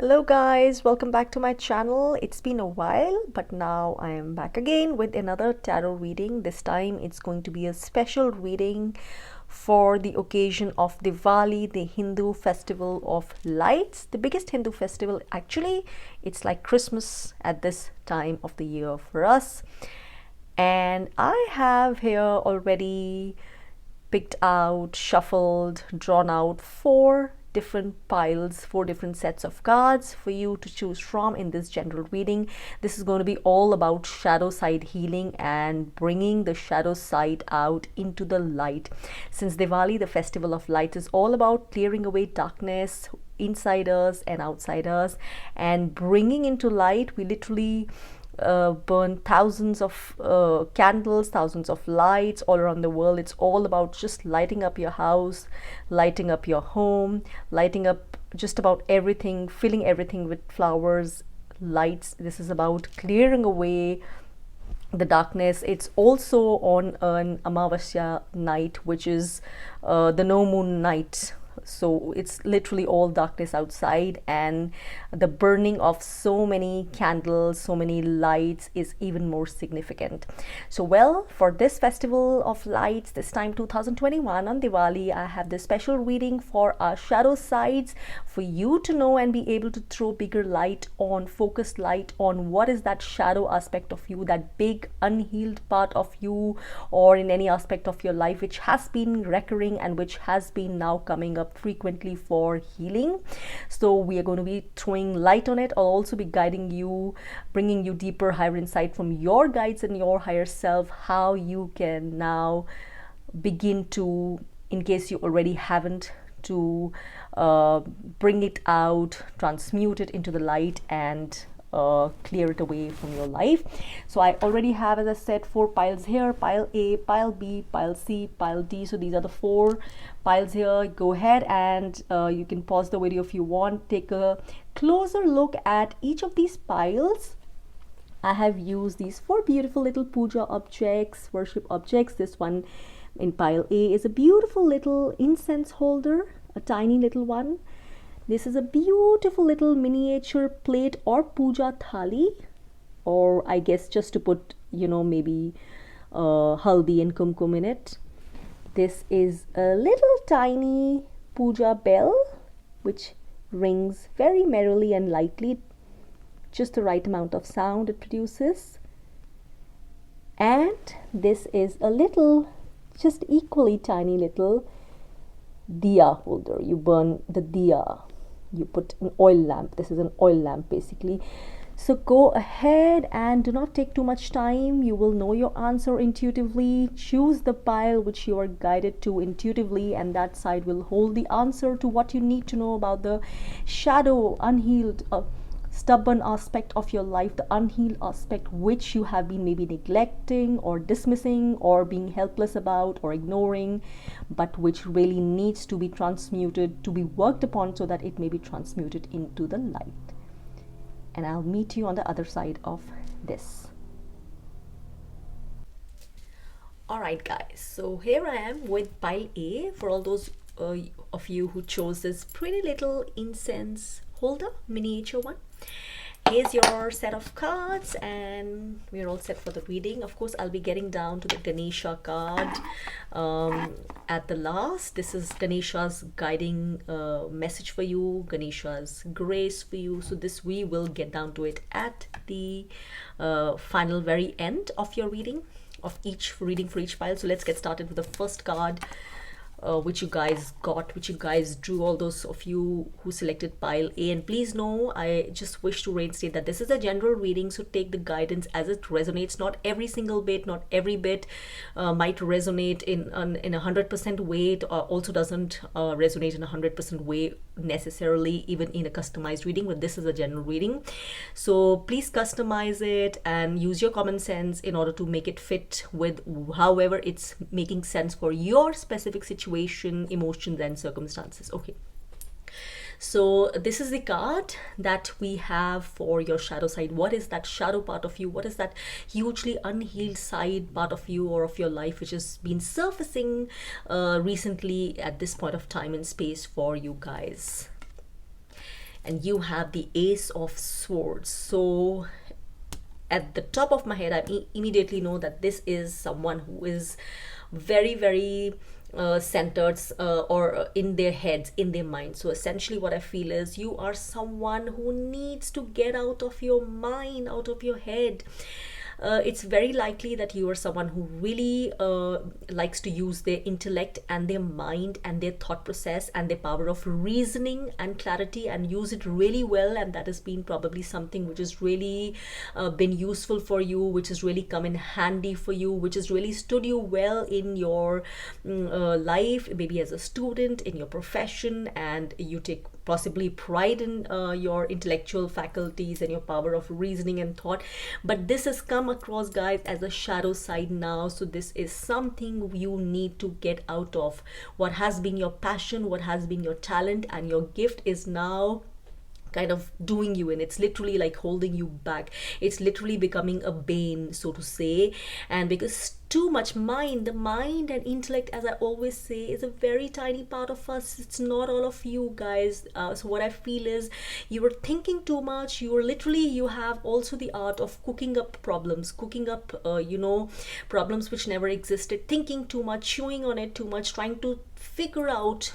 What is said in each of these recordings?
Hello guys, welcome back to my channel. It's been a while, but now I am back again with another tarot reading. This time it's going to be a special reading for the occasion of Diwali, the Hindu festival of lights, the biggest Hindu festival. Actually, it's like Christmas at this time of the year for us. And I have here already picked out, shuffled, drawn out four different piles, four different sets of cards for you to choose from in this general reading. This is going to be all about shadow side healing and bringing the shadow side out into the light. Since Diwali, the festival of light, is all about clearing away darkness inside us and outside us and bringing into light. We literally burn thousands of candles, thousands of lights all around the world. It's all about just lighting up your house, lighting up your home, lighting up just about everything, filling everything with flowers, lights. This is about clearing away the darkness. It's also on an Amavasya night, which is the no moon night. So it's literally all darkness outside, and the burning of so many candles, so many lights is even more significant. So well, for this festival of lights, this time 2021 on Diwali, I have this special reading for our shadow sides for you to know and be able to throw bigger light on, focused light on what is that shadow aspect of you, that big unhealed part of you, or in any aspect of your life which has been recurring and which has been now coming up frequently for healing. So we are going to be throwing light on it. I'll also be guiding you, bringing you deeper, higher insight from your guides and your higher self, how you can now begin to, in case you already haven't, to bring it out, transmute it into the light, and clear it away from your life. So I already have, as I said, four piles here: pile A, pile B, pile C, pile D. So these are the four piles here. Go ahead and you can pause the video if you want, take a closer look at each of these piles. I have used these four beautiful little puja objects, worship objects. This one in pile A is a beautiful little incense holder, a tiny little one. This is a beautiful little miniature plate or puja thali, or I guess just to put, maybe haldi and kumkum in it. This is a little tiny puja bell which rings very merrily and lightly, just the right amount of sound it produces. And this is a little, just equally tiny little diya holder. You burn the diya, you put an oil lamp. This is an oil lamp basically. So go ahead and do not take too much time. You will know your answer intuitively. Choose the pile which you are guided to intuitively, and that side will hold the answer to what you need to know about the shadow, unhealed, stubborn aspect of your life, the unhealed aspect which you have been maybe neglecting or dismissing or being helpless about or ignoring, but which really needs to be transmuted, to be worked upon, so that it may be transmuted into the light. And I'll meet you on the other side of this. Alright guys, so here I am with pile A. For all those of you who chose this pretty little incense holder, miniature one, here's your set of cards, and we're all set for the reading. Of course, I'll be getting down to the Ganesha card at the last. This is Ganesha's guiding message for you, Ganesha's grace for you. So this, we will get down to it at the final, very end of your reading, of each reading for each pile. So let's get started with the first card, which you guys got, which you guys drew, all those of you who selected pile A. And please know, I just wish to reinstate that this is a general reading, so take the guidance as it resonates. Not every single bit, not every bit might resonate in a 100% way. It also doesn't resonate in a 100% way necessarily, even in a customized reading, but this is a general reading. So please customize it and use your common sense in order to make it fit with however it's making sense for your specific situation, emotions, and circumstances. Okay, so this is the card that we have for your shadow side. What is that shadow part of you? What is that hugely unhealed side part of you or of your life which has been surfacing recently at this point of time and space for you guys? and you have the Ace of Swords. So at the top of my head, I immediately know that this is someone who is very, very centered, or in their heads, in their mind. So essentially what I feel is you are someone who needs to get out of your mind, out of your head. It's very likely that you are someone who really likes to use their intellect and their mind and their thought process and their power of reasoning and clarity, and use it really well. And that has been probably something which has really been useful for you, which has really come in handy for you, which has really stood you well in your life, maybe as a student, in your profession, and you take possibly pride in your intellectual faculties and your power of reasoning and thought. But this has come across, guys, as a shadow side now. So this is something you need to get out of. What has been your passion, what has been your talent and your gift is now kind of doing you in. It's literally like holding you back. It's literally becoming a bane, so to say. And because too much mind, the mind and intellect, as I always say, is a very tiny part of us. It's not all of you, guys. So what I feel is you are thinking too much. You are literally, you have also the art of cooking up problems, cooking up problems which never existed, thinking too much, chewing on it too much, trying to figure out,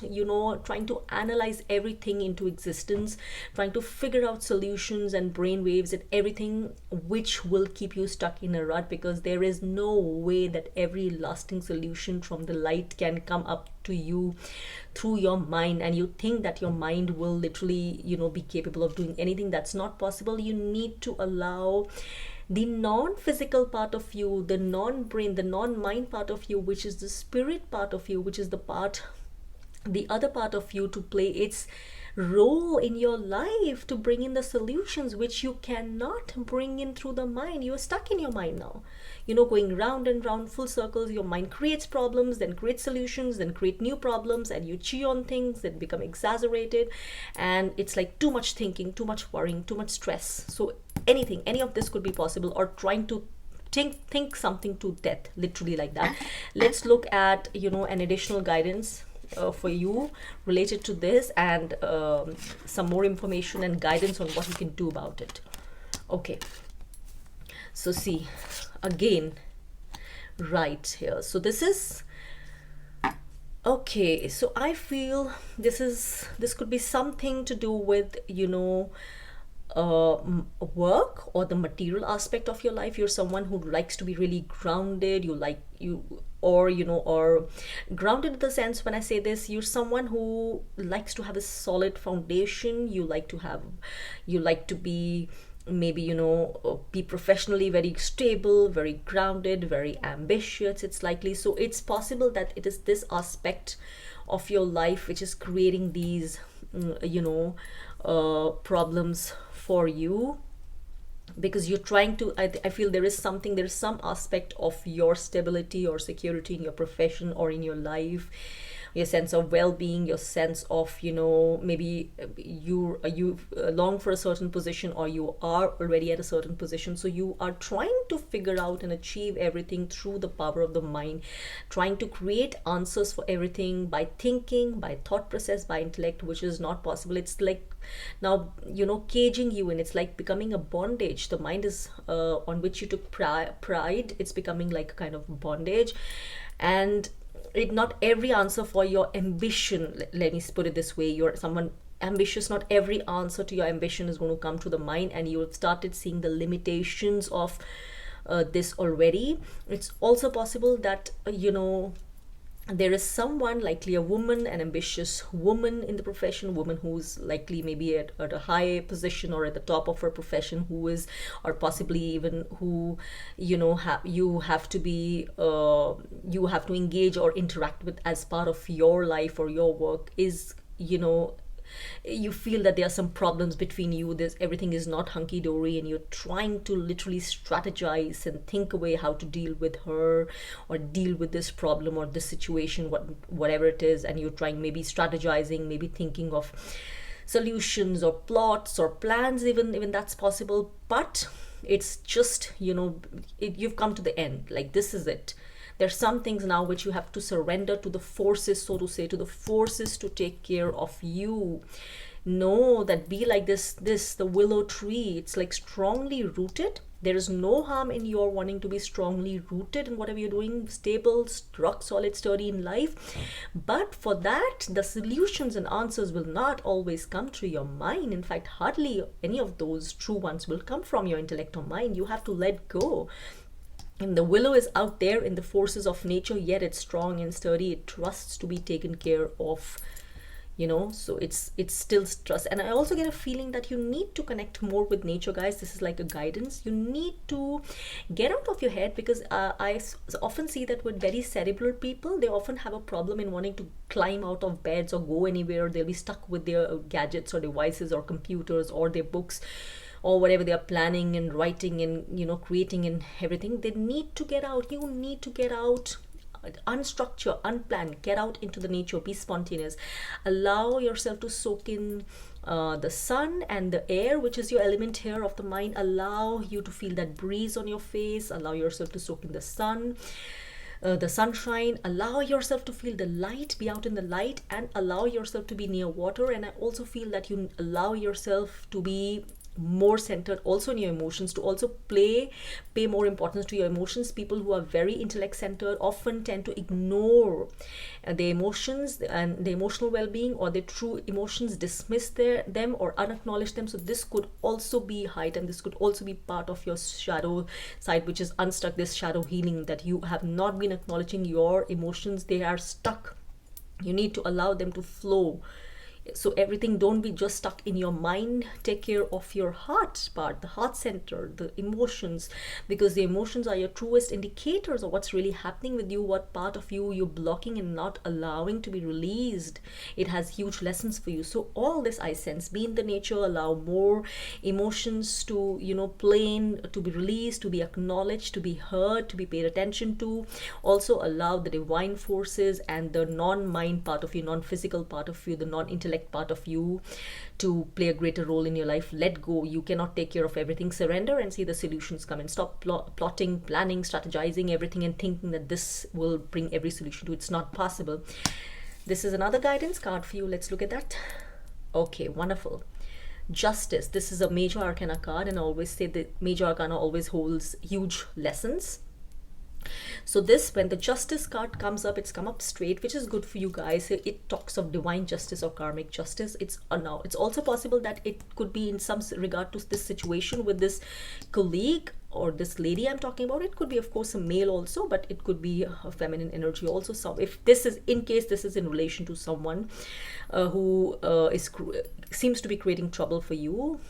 trying to analyze everything into existence, trying to figure out solutions and brain waves and everything, which will keep you stuck in a rut, because there is no way that every lasting solution from the light can come up to you through your mind. And you think that your mind will literally, be capable of doing anything. That's not possible. You need to allow the non-physical part of you, the non-brain, the non-mind part of you, which is the spirit part of you, which is the other part of you, to play its role in your life, to bring in the solutions which you cannot bring in through the mind. You are stuck in your mind now, going round and round, full circles. Your mind creates problems, then creates solutions, then create new problems, and you chew on things that become exaggerated. And it's like too much thinking, too much worrying, too much stress. So any of this could be possible, or trying to think something to death, literally like that. Let's look at an additional guidance for you related to this, and some more information and guidance on what you can do about it. Okay, so see again right here. So this is okay. So I feel this could be something to do with work, or the material aspect of your life. You're someone who likes to be really grounded. Or grounded in the sense, when I say this, you're someone who likes to have a solid foundation. You like to be maybe be professionally very stable, very grounded, very ambitious, it's likely. So it's possible that it is this aspect of your life which is creating these problems for you, because you're trying to, I feel there is some aspect of your stability or security in your profession or in your life, your sense of well-being, your sense of maybe you long for a certain position, or you are already at a certain position. So you are trying to figure out and achieve everything through the power of the mind, trying to create answers for everything by thinking, by thought process, by intellect, which is not possible. It's like now caging you in. It's like becoming a bondage. The mind is on which you took pride, it's becoming like a kind of bondage. And not every answer for your ambition, let me put it this way, you're someone ambitious, not every answer to your ambition is going to come to the mind, and you started seeing the limitations of this already. It's also possible that there is someone, likely a woman, an ambitious woman in the profession, woman who's likely maybe at a high position or at the top of her profession, who is, or possibly even who you have to engage or interact with as part of your life or your work, is you feel that there are some problems between you. Everything is not hunky-dory, and you're trying to literally strategize and think away how to deal with her, or deal with this problem or this situation, whatever it is. And you're trying, maybe strategizing, maybe thinking of solutions or plots or plans, even that's possible. But it's just you've come to the end, like this is it. There's some things now which you have to surrender to the forces, so to say, to the forces to take care of you. Know that, be like this the willow tree. It's like strongly rooted. There is no harm in your wanting to be strongly rooted in whatever you're doing, stable, rock solid, sturdy in life. But for that, the solutions and answers will not always come to your mind. In fact, hardly any of those true ones will come from your intellect or mind. You have to let go. And the willow is out there in the forces of nature, yet it's strong and sturdy. It trusts to be taken care of, so it's still trust. And I also get a feeling that you need to connect more with nature, guys. This is like a guidance. You need to get out of your head, because I often see that with very cerebral people, they often have a problem in wanting to climb out of beds or go anywhere. They'll be stuck with their gadgets or devices or computers or their books or whatever they are planning and writing and creating and everything. They need to get out. You need to get out, unstructured, unplanned. Get out into the nature, be spontaneous, allow yourself to soak in the sun and the air, which is your element here of the mind. Allow you to feel that breeze on your face. Allow yourself to soak in the sun, the sunshine. Allow yourself to feel the light, be out in the light, and allow yourself to be near water. And I also feel that you allow yourself to be more centered also in your emotions, to also pay more importance to your emotions. People who are very intellect centered often tend to ignore their emotions and the emotional well-being, or their true emotions, dismiss them or unacknowledge them. So this could also be heightened. This could also be part of your shadow side, which is unstuck, this shadow healing, that you have not been acknowledging your emotions. They are stuck. You need to allow them to flow. So everything, don't be just stuck in your mind. Take care of your heart part, the heart center, the emotions, because the emotions are your truest indicators of what's really happening with you, what part of you you're blocking and not allowing to be released. It has huge lessons for you. So all this I sense, be in the nature, allow more emotions to plain to be released, to be acknowledged, to be heard, to be paid attention to. Also allow the divine forces and the non-mind part of you, non-physical part of you, the non-intellect part of you to play a greater role in your life. Let go. You cannot take care of everything. Surrender and see the solutions come in. Stop plotting, planning, strategizing everything and thinking that this will bring every solution to it. It's not possible. This is another guidance card for you. Let's look at that. Okay, wonderful. Justice. This is a major arcana card, and I always say that major arcana always holds huge lessons. So this, when the justice card comes up, it's come up straight, which is good for you guys. It talks of divine justice or karmic justice. It's now it's also possible that it could be in some regard to this situation with this colleague or this lady I'm talking about. It could be, of course, a male also, but it could be a feminine energy also. So if this is, in case this is in relation to someone who seems to be creating trouble for you,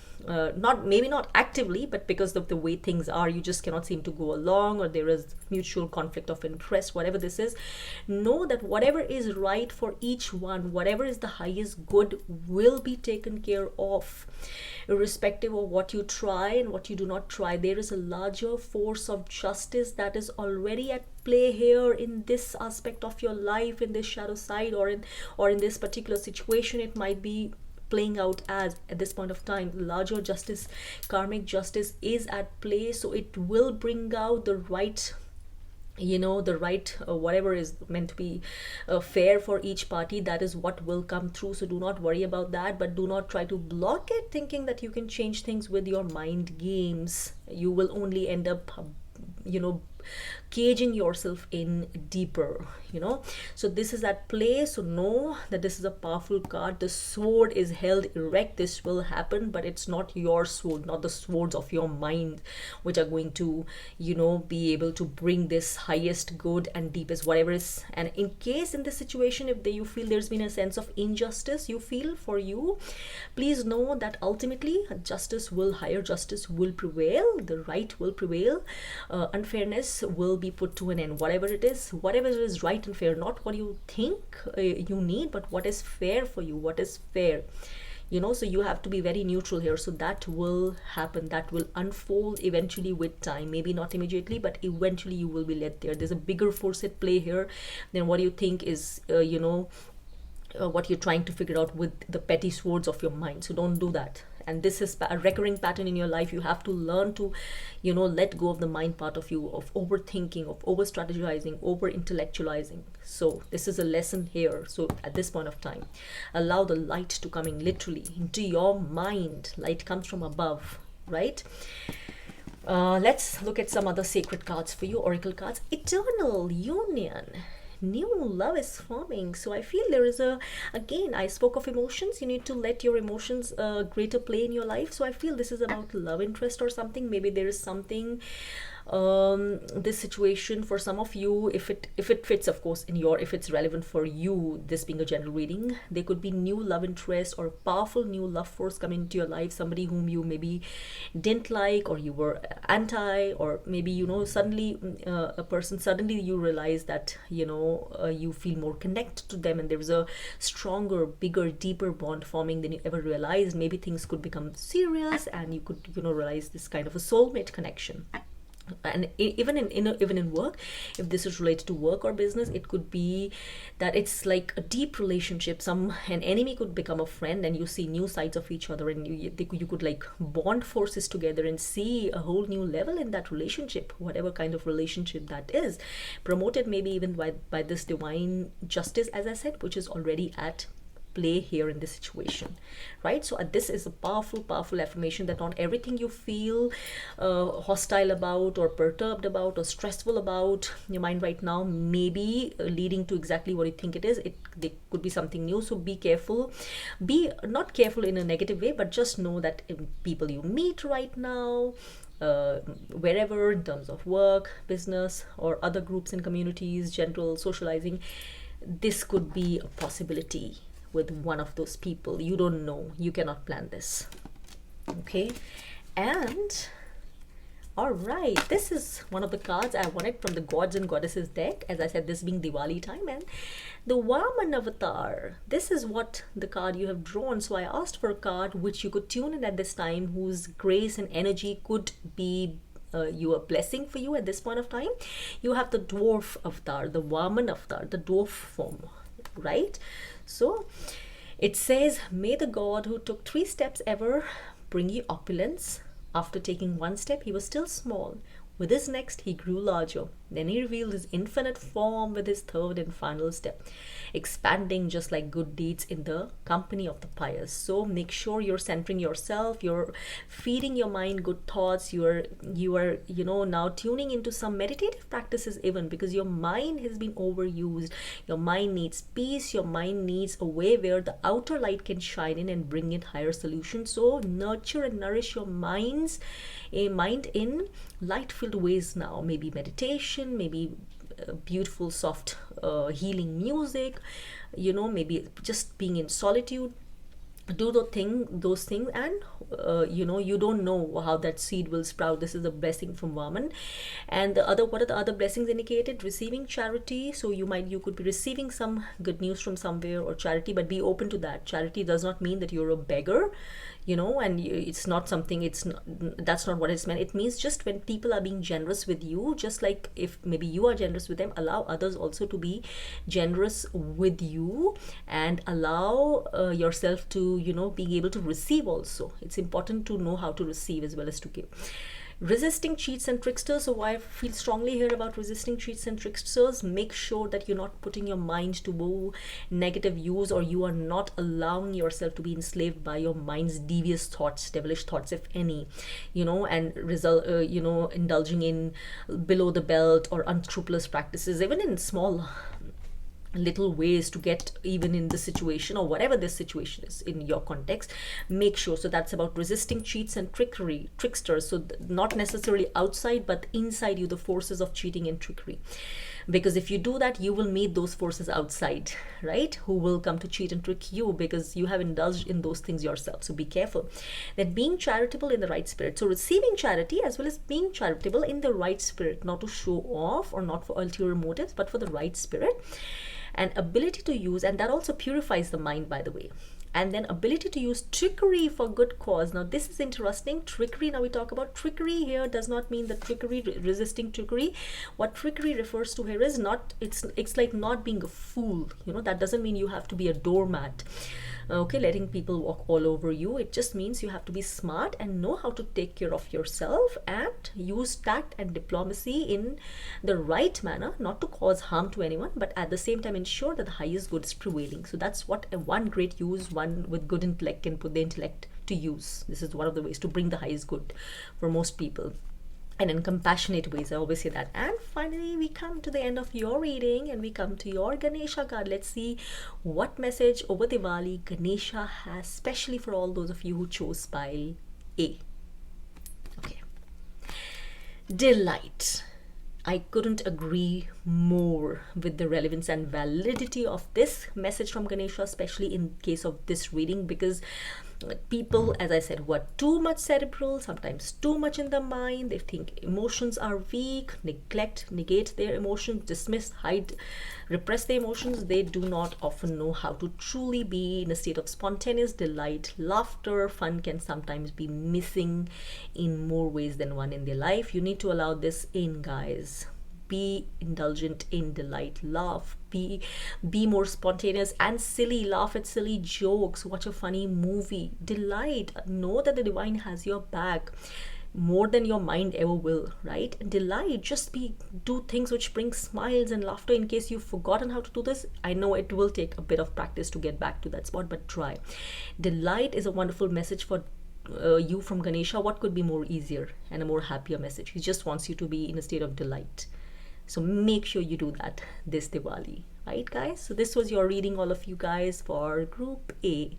maybe not actively, but because of the way things are, you just cannot seem to go along, or there is mutual conflict of interest, whatever this is, know that whatever is right for each one, whatever is the highest good, will be taken care of, irrespective of what you try and what you do not try. There is a larger force of justice that is already at play here in this aspect of your life, in this shadow side, or in this particular situation. It might be playing out as, at this point of time, larger justice, karmic justice is at play. So it will bring out the right, whatever is meant to be fair for each party. That is what will come through. So do not worry about that, but do not try to block it thinking that you can change things with your mind games. You will only end up caging yourself in deeper. So this is at play. So know that this is a powerful card. The sword is held erect. This will happen, but it's not your sword, not the swords of your mind, which are going to be able to bring this highest good and deepest whatever is. And in case in this situation, if you feel there's been a sense of injustice you feel for you, please know that ultimately higher justice will prevail. The right will prevail. Unfairness will be put to an end. Whatever it is right and fair, not what you think you need, but what is fair for you, what is fair. So you have to be very neutral here. So that will happen, that will unfold eventually with time. Maybe not immediately, but eventually you will be led there. There's a bigger force at play here than what you think is what you're trying to figure out with the petty swords of your mind. So don't do that. and this is a recurring pattern in your life. You have to learn to, let go of the mind part of you, of overthinking, of over strategizing, over intellectualizing. So this is a lesson here. So at this point of time, allow the light to come in literally into your mind. Light comes from above, right? Let's look at some other sacred cards for you, oracle cards. Eternal union. New love is forming. So I feel there is again, I spoke of emotions. You need to let your emotions greater play in your life. So I feel this is about love interest or something. Maybe there is something, this situation for some of you, if it fits, of course, if it's relevant for you, this being a general reading, there could be new love interest or powerful new love force coming into your life, somebody whom you maybe didn't like, or you were anti, or maybe suddenly a person, suddenly you realize that you feel more connected to them, and there's a stronger, bigger, deeper bond forming than you ever realized. Maybe things could become serious, and you could realize this kind of a soulmate connection. And even in work, if this is related to work or business, it could be that it's like a deep relationship. An enemy could become a friend, and you see new sides of each other, and you could like bond forces together and see a whole new level in that relationship, whatever kind of relationship that is, promoted maybe even by this divine justice, as I said, which is already at play here in this situation, right? So this is a powerful affirmation that not everything you feel hostile about, or perturbed about, or stressful about your mind right now may be leading to exactly what you think it is. There could be something new. So be careful. Be not careful in a negative way, but just know that people you meet right now, wherever, in terms of work, business, or other groups and communities, general socializing, this could be a possibility with one of those people. You don't know. You cannot plan this. Okay? And all right, this is one of the cards I wanted from the Gods and Goddesses deck. As I said, this being Diwali time, and the Vaman avatar. This is what the card you have drawn. So I asked for a card which you could tune in at this time, whose grace and energy could be a blessing for you at this point of time. You have the dwarf avatar, the Vaman avatar, the dwarf form, right? So it says, may the God who took 3 steps ever bring you opulence. After taking 1 step, he was still small. With his next, he grew larger. Then he revealed his infinite form with his 3rd and final step, expanding just like good deeds in the company of the pious. So make sure you're centering yourself, you're feeding your mind good thoughts, you are now tuning into some meditative practices even, because your mind has been overused. Your mind needs peace, your mind needs a way where the outer light can shine in and bring it higher solutions. So nurture and nourish your mind in light-filled ways now. Maybe meditation, maybe beautiful soft healing music, maybe just being in solitude. Do those things, and you don't know how that seed will sprout. This is a blessing from Vaman. And what are the other blessings indicated? Receiving charity. So you could be receiving some good news from somewhere, or charity, but be open to that. Charity does not mean that you're a beggar, and it's not something, that's not what it's meant. It means just when people are being generous with you, just like if maybe you are generous with them, allow others also to be generous with you, and allow yourself to being able to receive also. It's important to know how to receive as well as to give. Resisting cheats and tricksters. So I feel strongly here about resisting cheats and tricksters. Make sure that you're not putting your mind to negative use, or you are not allowing yourself to be enslaved by your mind's devious thoughts, devilish thoughts, if any, and indulging in below the belt or unscrupulous practices, even in small little ways to get even in the situation, or whatever this situation is in your context. Make sure. So that's about resisting cheats and tricksters. So not necessarily outside, but inside you, the forces of cheating and trickery. Because if you do that, you will meet those forces outside, right, who will come to cheat and trick you, because you have indulged in those things yourself. So be careful. Then being charitable in the right spirit. So receiving charity as well as being charitable in the right spirit, not to show off or not for ulterior motives, but for the right spirit. And ability to use, and that also purifies the mind, by the way. And then ability to use trickery for good cause. Now this is interesting. Trickery, now we talk about trickery here, does not mean the trickery, resisting trickery. What trickery refers to here is not, it's like not being a fool. That doesn't mean you have to be a doormat. okay, letting people walk all over you. It just means you have to be smart and know how to take care of yourself and use tact and diplomacy in the right manner, not to cause harm to anyone, but at the same time ensure that the highest good is prevailing. So that's what one great use, one with good intellect, can put the intellect to use. This is one of the ways to bring the highest good for most people, and in compassionate ways. I always say that. And finally, we come to the end of your reading and we come to your Ganesha card. Let's see what message over Diwali Ganesha has, especially for all those of you who chose pile A. Okay. Delight. I couldn't agree more with the relevance and validity of this message from Ganesha, especially in case of this reading, because people, as I said, who are too much cerebral, sometimes too much in the mind, they think emotions are weak, negate their emotions, dismiss, hide, repress their emotions. They do not often know how to truly be in a state of spontaneous delight. Laughter, fun can sometimes be missing in more ways than one in their life. You need to allow this in, guys. Be indulgent in delight. Laugh, be more spontaneous and silly. Laugh at silly jokes, watch a funny movie. Delight, know that the divine has your back more than your mind ever will, right? Delight, just do things which bring smiles and laughter. In case you've forgotten how to do this, I know it will take a bit of practice to get back to that spot, but try. Delight is a wonderful message for you from Ganesha. What could be more easier and a more happier message? He just wants you to be in a state of delight. So make sure you do that this Diwali, right, guys? So this was your reading, all of you guys, for Group A.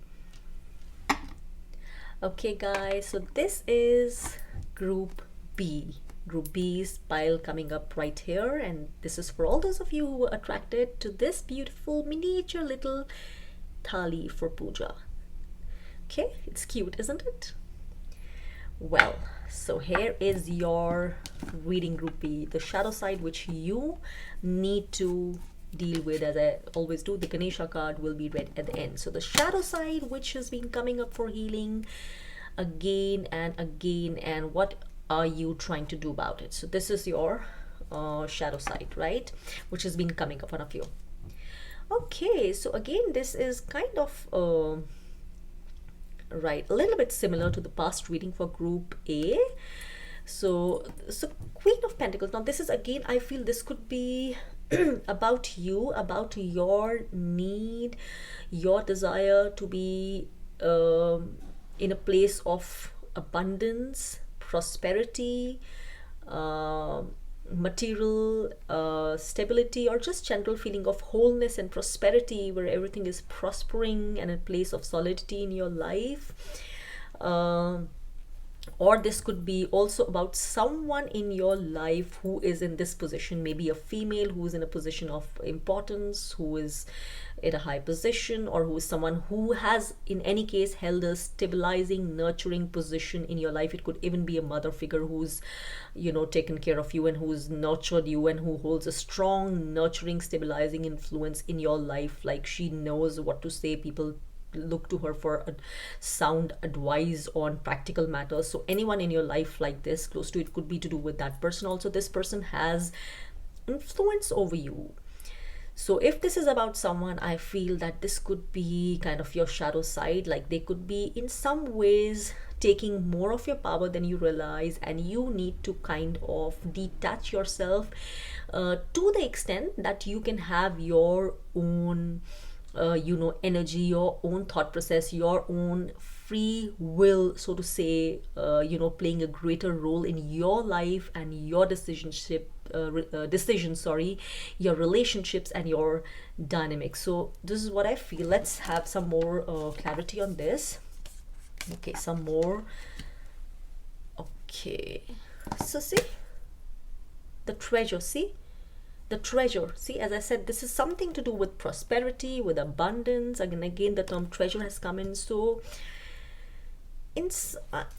Okay, guys, so this is Group B. Group B's pile coming up right here, and this is for all those of you who were attracted to this beautiful miniature little thali for puja. Okay, it's cute, isn't it? Well, so here is your reading, Group B, the shadow side which you need to deal with. As I always do, the Ganesha card will be read at the end. So the shadow side which has been coming up for healing again and again, and what are you trying to do about it? So this is your shadow side, right, which has been coming up, one of you. Okay, so again, this is kind of right, a little bit similar to the past reading for Group A. So Queen of Pentacles. Now this is, again, I feel this could be about you, about your need, your desire to be in a place of abundance, prosperity, material stability, or just general feeling of wholeness and prosperity, where everything is prospering and a place of solidity in your life. Or this could be also about someone in your life who is in this position, maybe a female who is in a position of importance, who is in a high position, or who is someone who has in any case held a stabilizing, nurturing position in your life. It could even be a mother figure who's, you know, taken care of you and who's nurtured you and who holds a strong, nurturing, stabilizing influence in your life. Like, she knows what to say, people look to her for sound advice on practical matters. So anyone in your life like this, close to it, could be to do with that person. Also, this person has influence over you. So if this is about someone, I feel that this could be kind of your shadow side. Like, they could be in some ways taking more of your power than you realize, and you need to kind of detach yourself to the extent that you can have your own energy, your own thought process, your own free will, so to say, playing a greater role in your life and your decisions, your relationships and your dynamics. So this is what I feel. Let's have some more clarity on this. Okay, some more. Okay, so see the treasure, see the treasure. See, as I said, this is something to do with prosperity, with abundance. Again, the term treasure has come in. So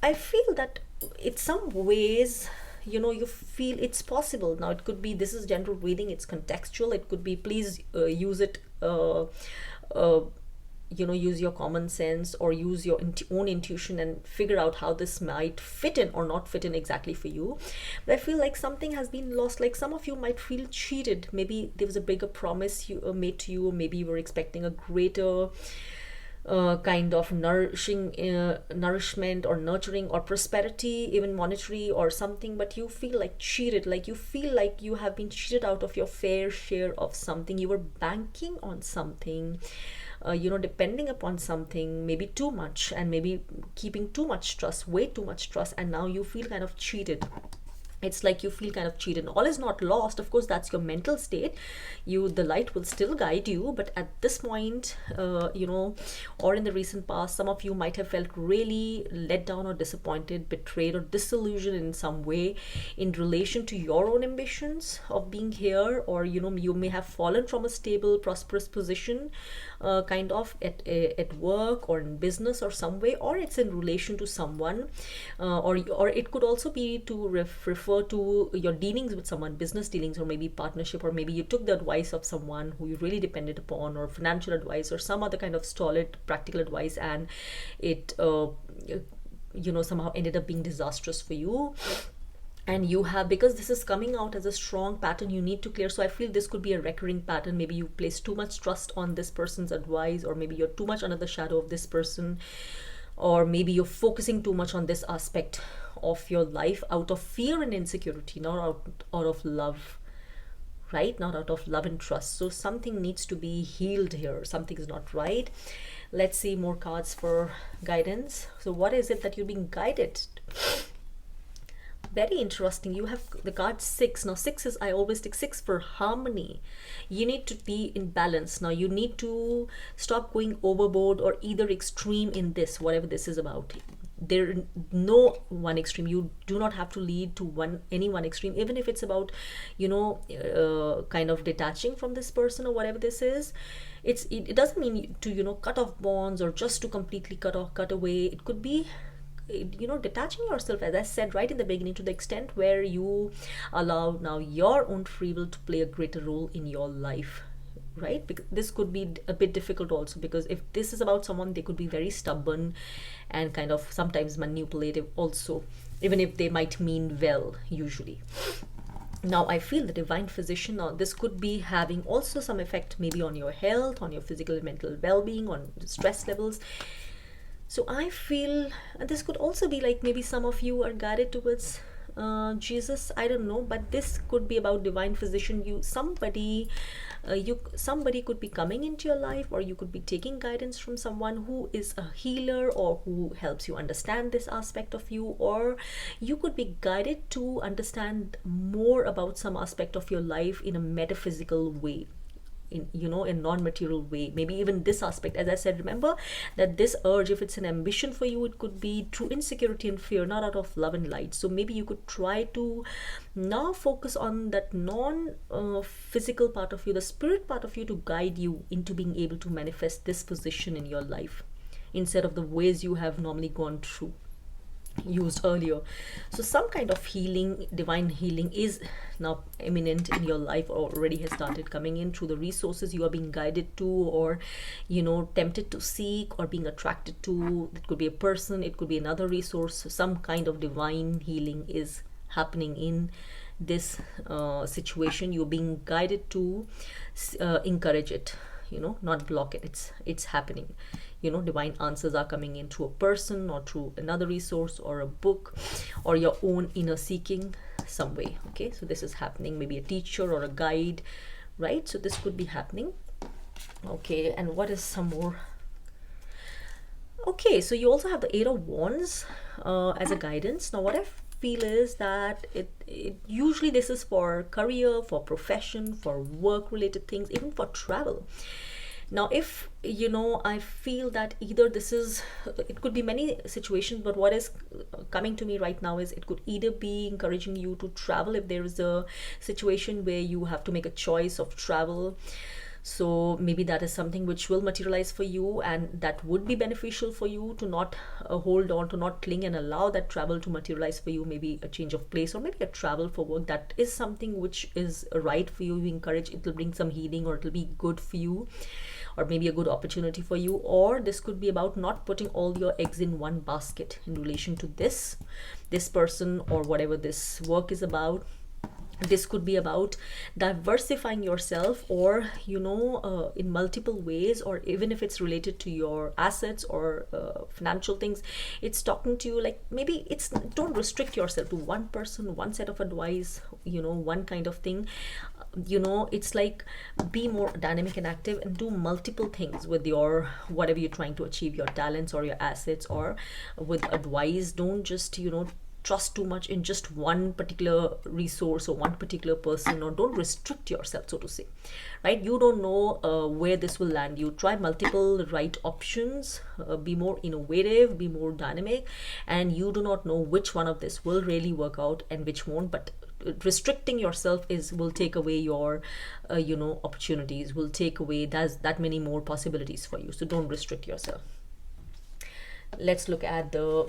I feel that in some ways, you feel it's possible. Now, it could be, this is general reading, it's contextual. It could be, please use it, use your common sense, or use your own intuition and figure out how this might fit in or not fit in exactly for you. But I feel like something has been lost. Like, some of you might feel cheated. Maybe there was a bigger promise made to you, or maybe you were expecting a greater kind of nourishment or nurturing or prosperity, even monetary or something, but you feel like cheated, like you feel like you have been cheated out of your fair share of something. You were banking on something, depending upon something, maybe too much, and maybe keeping too much trust, way too much trust, and now you feel kind of cheated. It's like you feel kind of cheated. All is not lost, of course. That's your mental state. The light will still guide you, but at this point, or in the recent past, some of you might have felt really let down or disappointed, betrayed or disillusioned in some way in relation to your own ambitions of being here, or you may have fallen from a stable, prosperous position, kind of at work or in business or some way, or it's in relation to someone, or it could also be to refer to your dealings with someone, business dealings, or maybe partnership, or maybe you took the advice of someone who you really depended upon, or financial advice, or some other kind of solid practical advice, and it somehow ended up being disastrous for you. And you have, because this is coming out as a strong pattern, you need to clear. So I feel this could be a recurring pattern. Maybe you place too much trust on this person's advice, or maybe you're too much under the shadow of this person, or maybe you're focusing too much on this aspect of your life out of fear and insecurity, not out of love, right? Not out of love and trust. So something needs to be healed here. Something is not right. Let's see more cards for guidance. So what is it that you're being guided? Very interesting. You have the card 6. Now 6 is, I always take 6 for harmony. You need to be in balance. Now you need to stop going overboard or either extreme in this, whatever this is about. There no one extreme. You do not have to lead to any one extreme, even if it's about kind of detaching from this person or whatever this is. It doesn't mean to cut off bonds or just to completely cut away. It could be detaching yourself, as I said right in the beginning, to the extent where you allow now your own free will to play a greater role in your life, right? Because this could be a bit difficult also, because if this is about someone, they could be very stubborn and kind of sometimes manipulative also, even if they might mean well usually. Now I feel the divine physician, now this could be having also some effect maybe on your health, on your physical and mental well-being, on stress levels. So I feel this could also be like maybe some of you are guided towards Jesus. I don't know, but this could be about divine physician. Somebody could be coming into your life, or you could be taking guidance from someone who is a healer or who helps you understand this aspect of you, or you could be guided to understand more about some aspect of your life in a metaphysical way, in non-material way. Maybe even this aspect, as I said, remember that this urge, if it's an ambition for you, it could be through insecurity and fear, not out of love and light. So maybe you could try to now focus on that non-physical part of you, the spirit part of you, to guide you into being able to manifest this position in your life instead of the ways you have normally gone through, used earlier. So some kind of healing, divine healing, is now imminent in your life, or already has started coming in through the resources you are being guided to, or tempted to seek, or being attracted to. It could be a person, it could be another resource. Some kind of divine healing is happening in this situation. You're being guided to encourage it, not block it. It's happening. Divine answers are coming in through a person, or through another resource, or a book, or your own inner seeking some way. Okay, so this is happening. Maybe a teacher or a guide, right? So this could be happening. Okay, and what is some more? Okay, so you also have the 8 of Wands as a guidance. Now what I feel is that it usually this is for career, for profession, for work related things, even for travel. Now if I feel that either this is, it could be many situations, but what is coming to me right now is it could either be encouraging you to travel if there is a situation where you have to make a choice of travel. So maybe that is something which will materialize for you, and that would be beneficial for you to not hold on, to not cling, and allow that travel to materialize for you. Maybe a change of place, or maybe a travel for work. That is something which is right for you. You encourage, it will bring some healing, or it will be good for you, or maybe a good opportunity for you. Or this could be about not putting all your eggs in one basket in relation to this person, or whatever this work is about. This could be about diversifying yourself, or in multiple ways, or even if it's related to your assets or financial things. It's talking to you like, maybe it's, don't restrict yourself to one person, one set of advice, one kind of thing. It's like, be more dynamic and active and do multiple things with your whatever you're trying to achieve, your talents or your assets, or with advice. Don't just trust too much in just one particular resource or one particular person, or don't restrict yourself, so to say, right? You don't know where this will land you. Try multiple right options, be more innovative, be more dynamic, and you do not know which one of this will really work out and which won't. But restricting yourself will take away your opportunities, will take away that many more possibilities for you. So don't restrict yourself. Let's look at the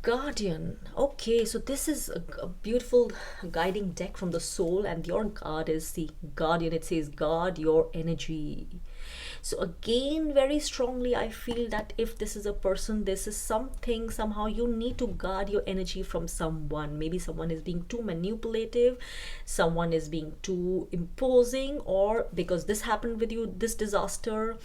Guardian. Okay, so this is a beautiful guiding deck from the soul, and your card is the Guardian. It says guard your energy. So again, very strongly I feel that if this is a person, this is something, somehow you need to guard your energy from someone. Maybe someone is being too manipulative, someone is being too imposing, or because this happened with you, this disaster,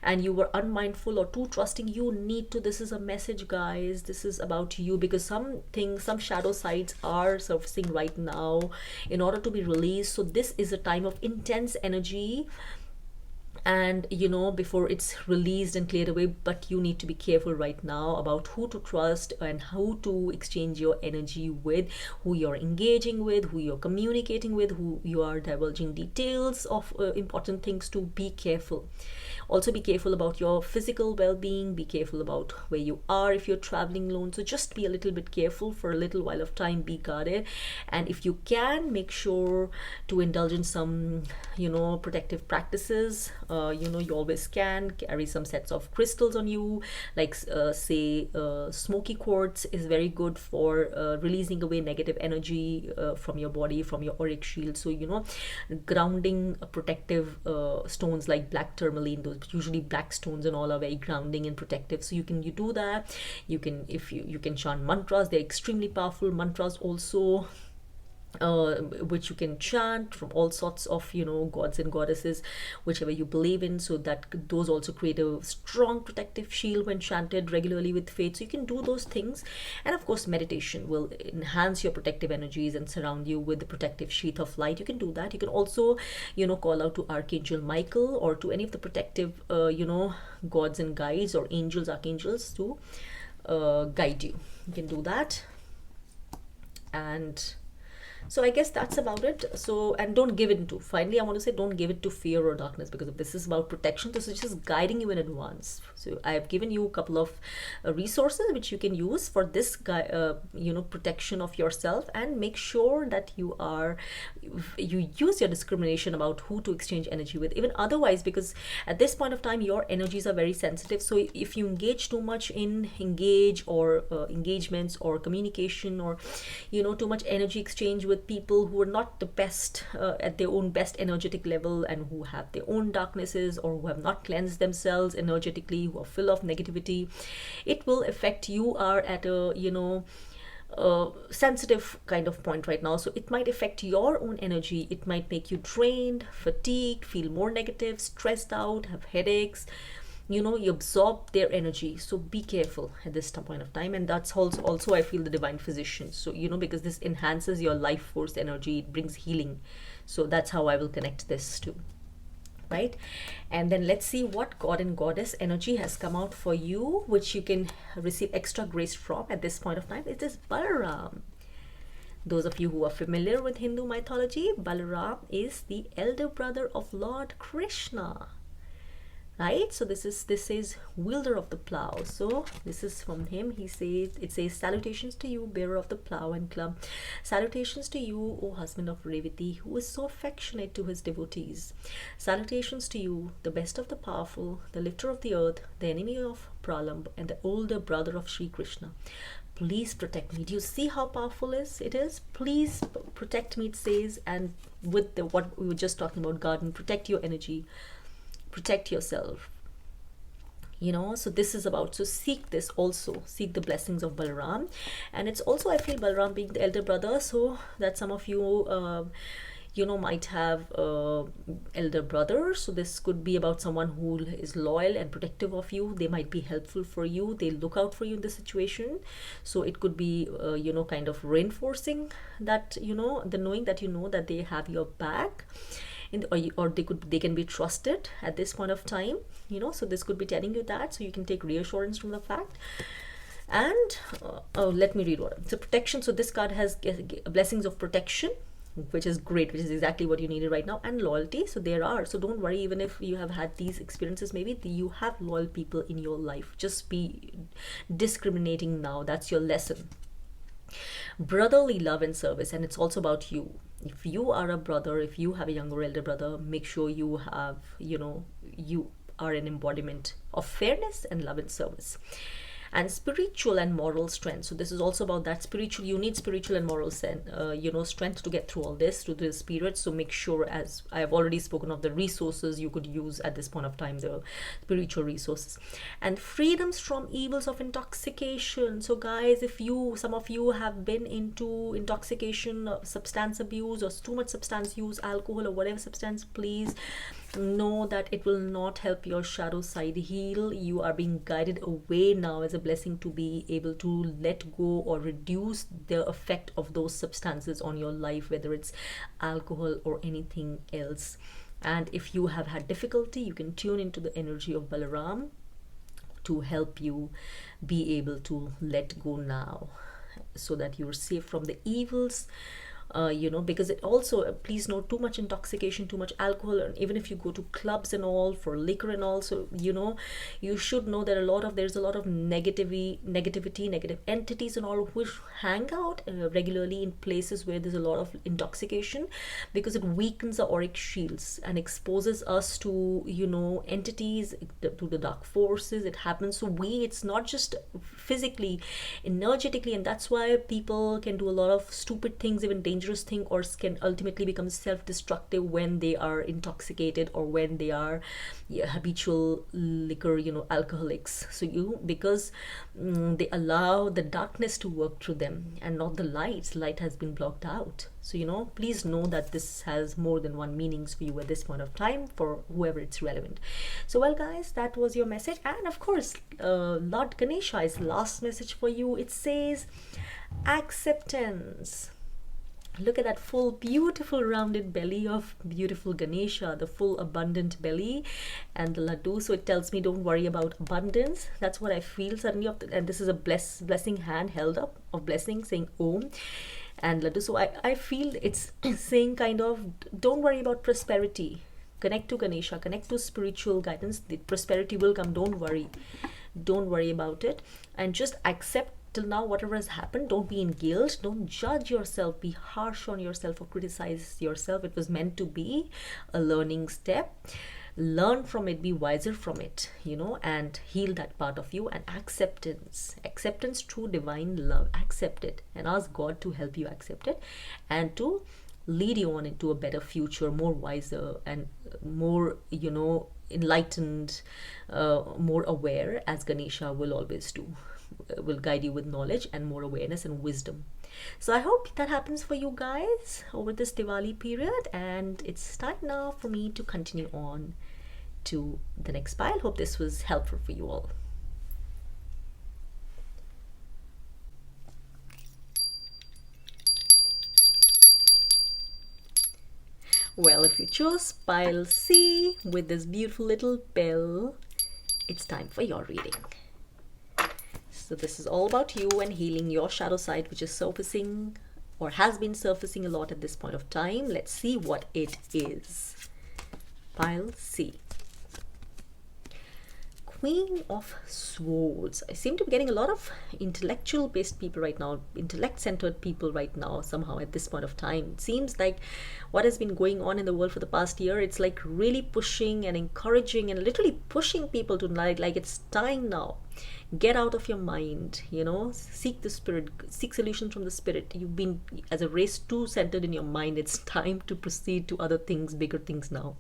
and you were unmindful or too trusting. You need to, this is a message, guys, this is about you, because some things, some shadow sides are surfacing right now in order to be released. So this is a time of intense energy, and before it's released and cleared away. But you need to be careful right now about who to trust and who to exchange your energy with, who you're engaging with, who you're communicating with, who you are divulging details of important things to. Be careful. Also be careful about your physical well-being, be careful about where you are if you're traveling alone. So just be a little bit careful for a little while of time, be guarded, and if you can, make sure to indulge in some protective practices. You always can carry some sets of crystals on you, like say smoky quartz is very good for releasing away negative energy from your body, from your auric shield. So grounding protective stones like black tourmaline, those usually black stones and all are very grounding and protective. So you do that. You can, if you can chant mantras, they're extremely powerful mantras also, which you can chant from all sorts of gods and goddesses, whichever you believe in. So that those also create a strong protective shield when chanted regularly with faith. So you can do those things, and of course meditation will enhance your protective energies and surround you with the protective sheath of light. You can do that. You can also call out to Archangel Michael or to any of the protective gods and guides, or angels, archangels, to guide you. You can do that. And so I guess that's about it. So, and don't give it to, finally I want to say, don't give it to fear or darkness, because if this is about protection, this is just guiding you in advance. So I have given you a couple of resources which you can use for this protection of yourself, and make sure that you use your discrimination about who to exchange energy with, even otherwise, because at this point of time your energies are very sensitive. So if you engage too much in engagements or communication, or too much energy exchange with people who are not the best at their own best energetic level, and who have their own darknesses, or who have not cleansed themselves energetically, who are full of negativity, it will affect. You are at a sensitive kind of point right now, so it might affect your own energy. It might make you drained, fatigued, feel more negative, stressed out, have headaches. You absorb their energy. So be careful at this point of time. And that's also I feel the divine physician. So because this enhances your life force energy, it brings healing. So that's how I will connect this to, right? And then let's see what god and goddess energy has come out for you, which you can receive extra grace from at this point of time. It is Balaram. Those of you who are familiar with Hindu mythology, Balaram is the elder brother of Lord Krishna, right? So this is wielder of the plow. So this is from him. It says, salutations to you, bearer of the plow and club. Salutations to you, O husband of Revati, who is so affectionate to his devotees. Salutations to you, the best of the powerful, the lifter of the earth, the enemy of Pralamb, and the older brother of Sri Krishna. Please protect me. Do you see how powerful it is? Please protect me, it says. And with what we were just talking about, garden, protect your energy, protect yourself, So this is about, so seek this also, seek the blessings of Balaram. And it's also, I feel, Balaram being the elder brother, so that some of you might have elder brothers, so this could be about someone who is loyal and protective of you. They might be helpful for you, they look out for you in this situation. So it could be kind of reinforcing that, the knowing that that they have your back, or they can be trusted at this point of time. So this could be telling you that, so you can take reassurance from the fact. And oh, let me read what. So protection, so this card has blessings of protection, which is great, which is exactly what you needed right now. And loyalty, so there are, so don't worry, even if you have had these experiences, maybe you have loyal people in your life. Just be discriminating now, that's your lesson. Brotherly love and service, and it's also about you. If you are a brother, if you have a younger or elder brother, make sure you have, you are an embodiment of fairness and love and service. And spiritual and moral strength, so this is also about that spiritual, you need spiritual and moral strength to get through all this, through this period. So make sure, as I have already spoken of, the resources you could use at this point of time, the spiritual resources. And freedoms from evils of intoxication. So guys, if some of you have been into intoxication, substance abuse, or too much substance use, alcohol or whatever substance, please know that it will not help your shadow side heal. You are being guided away now as a blessing to be able to let go or reduce the effect of those substances on your life, whether it's alcohol or anything else. And if you have had difficulty, you can tune into the energy of Balaram to help you be able to let go now, so that you're safe from the evils. Because it also, please note, too much intoxication, too much alcohol, and even if you go to clubs and all for liquor and all, so you should know that there's a lot of negativity, negative entities and all, which hang out regularly in places where there's a lot of intoxication, because it weakens the auric shields and exposes us to entities, to the dark forces. It happens, so it's not just physically, energetically, and that's why people can do a lot of stupid things, even dangerous thing, or can ultimately become self-destructive when they are intoxicated, or when they are habitual liquor alcoholics. So because they allow the darkness to work through them and not the light has been blocked out. So please know that this has more than one meanings for you at this point of time, for whoever it's relevant. So well guys, that was your message. And of course, Lord Ganesha's last message for you, it says acceptance. Look at that full, beautiful, rounded belly of beautiful Ganesha, the full, abundant belly, and the laddu. So it tells me, don't worry about abundance. That's what I feel suddenly. And this is a blessing hand held up of blessing, saying Om and laddu. So I feel it's saying kind of, don't worry about prosperity. Connect to Ganesha, connect to spiritual guidance. The prosperity will come. Don't worry about it, and just accept till now whatever has happened. Don't be in guilt, don't judge yourself, be harsh on yourself or criticize yourself. It was meant to be a learning step. Learn from it, be wiser from it, and heal that part of you. And acceptance through divine love. Accept it and ask God to help you accept it, and to lead you on into a better future, more wiser and more enlightened, more aware, as Ganesha will always do, will guide you with knowledge and more awareness and wisdom. So I hope that happens for you guys over this Diwali period, and it's time now for me to continue on to the next pile. Hope this was helpful for you all. Well, if you chose pile C with this beautiful little bell, it's time for your reading. So this is all about you and healing your shadow side, which is surfacing or has been surfacing a lot at this point of time. Let's see what it is. Pile C. Queen of Swords. I seem to be getting a lot of intellectual based people right now, intellect centered people right now somehow at this point of time. It seems like what has been going on in the world for the past year, it's like really pushing and encouraging and literally pushing people to like it's time now. Get out of your mind, seek the spirit, seek solutions from the spirit. You've been as a race too centered in your mind. It's time to proceed to other things, bigger things now.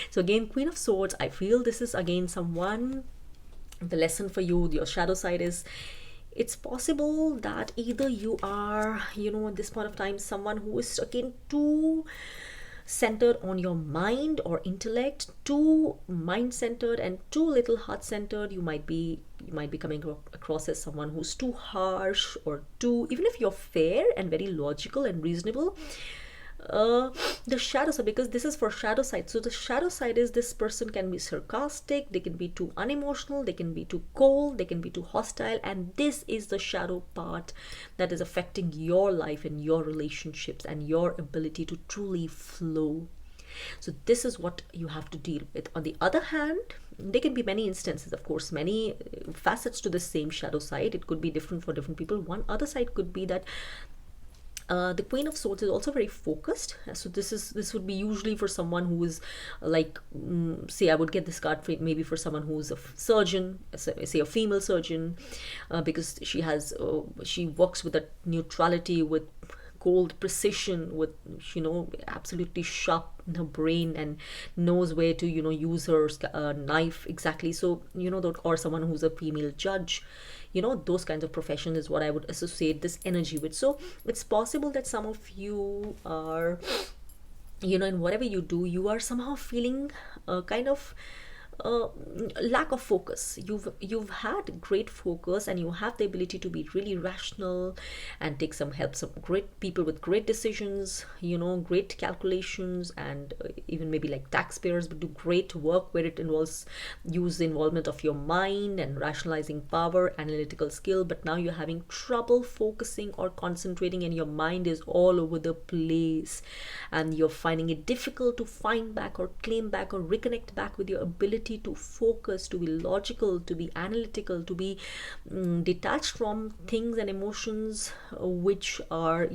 So again, Queen of Swords, I feel this is again someone The lesson for you, your shadow side, is it's possible that either you are, at this point of time, someone who is again too centered on your mind or intellect, too mind centered and too little heart centered. You might be coming across as someone who's too harsh, or too, even if you're fair and very logical and reasonable, uh the shadow side, because this is for shadow side. So the shadow side is, this person can be sarcastic, they can be too unemotional, they can be too cold, they can be too hostile, and this is the shadow part that is affecting your life and your relationships and your ability to truly flow. So this is what you have to deal with. On the other hand, there can be many instances, of course, many facets to the same shadow side. It could be different for different people. One other side could be that the Queen of Swords is also very focused. So this would be usually for someone who is like, say I would get this card for maybe for someone who is a surgeon, say a female surgeon, because she works with a neutrality, with cold precision, with, absolutely sharp in her brain, and knows where to, use her knife exactly. So, or someone who's a female judge, those kinds of profession is what I would associate this energy with. So it's possible that some of you are, in whatever you do, you are somehow feeling kind of uh, lack of focus. You've had great focus, and you have the ability to be really rational and take some help, some great people with great decisions, great calculations, and even maybe like taxpayers, but do great work where it involves use the involvement of your mind and rationalizing power, analytical skill. But now you're having trouble focusing or concentrating, and your mind is all over the place, and you're finding it difficult to find back or claim back or reconnect back with your ability to focus, to be logical, to be analytical, to be detached from things and emotions which are,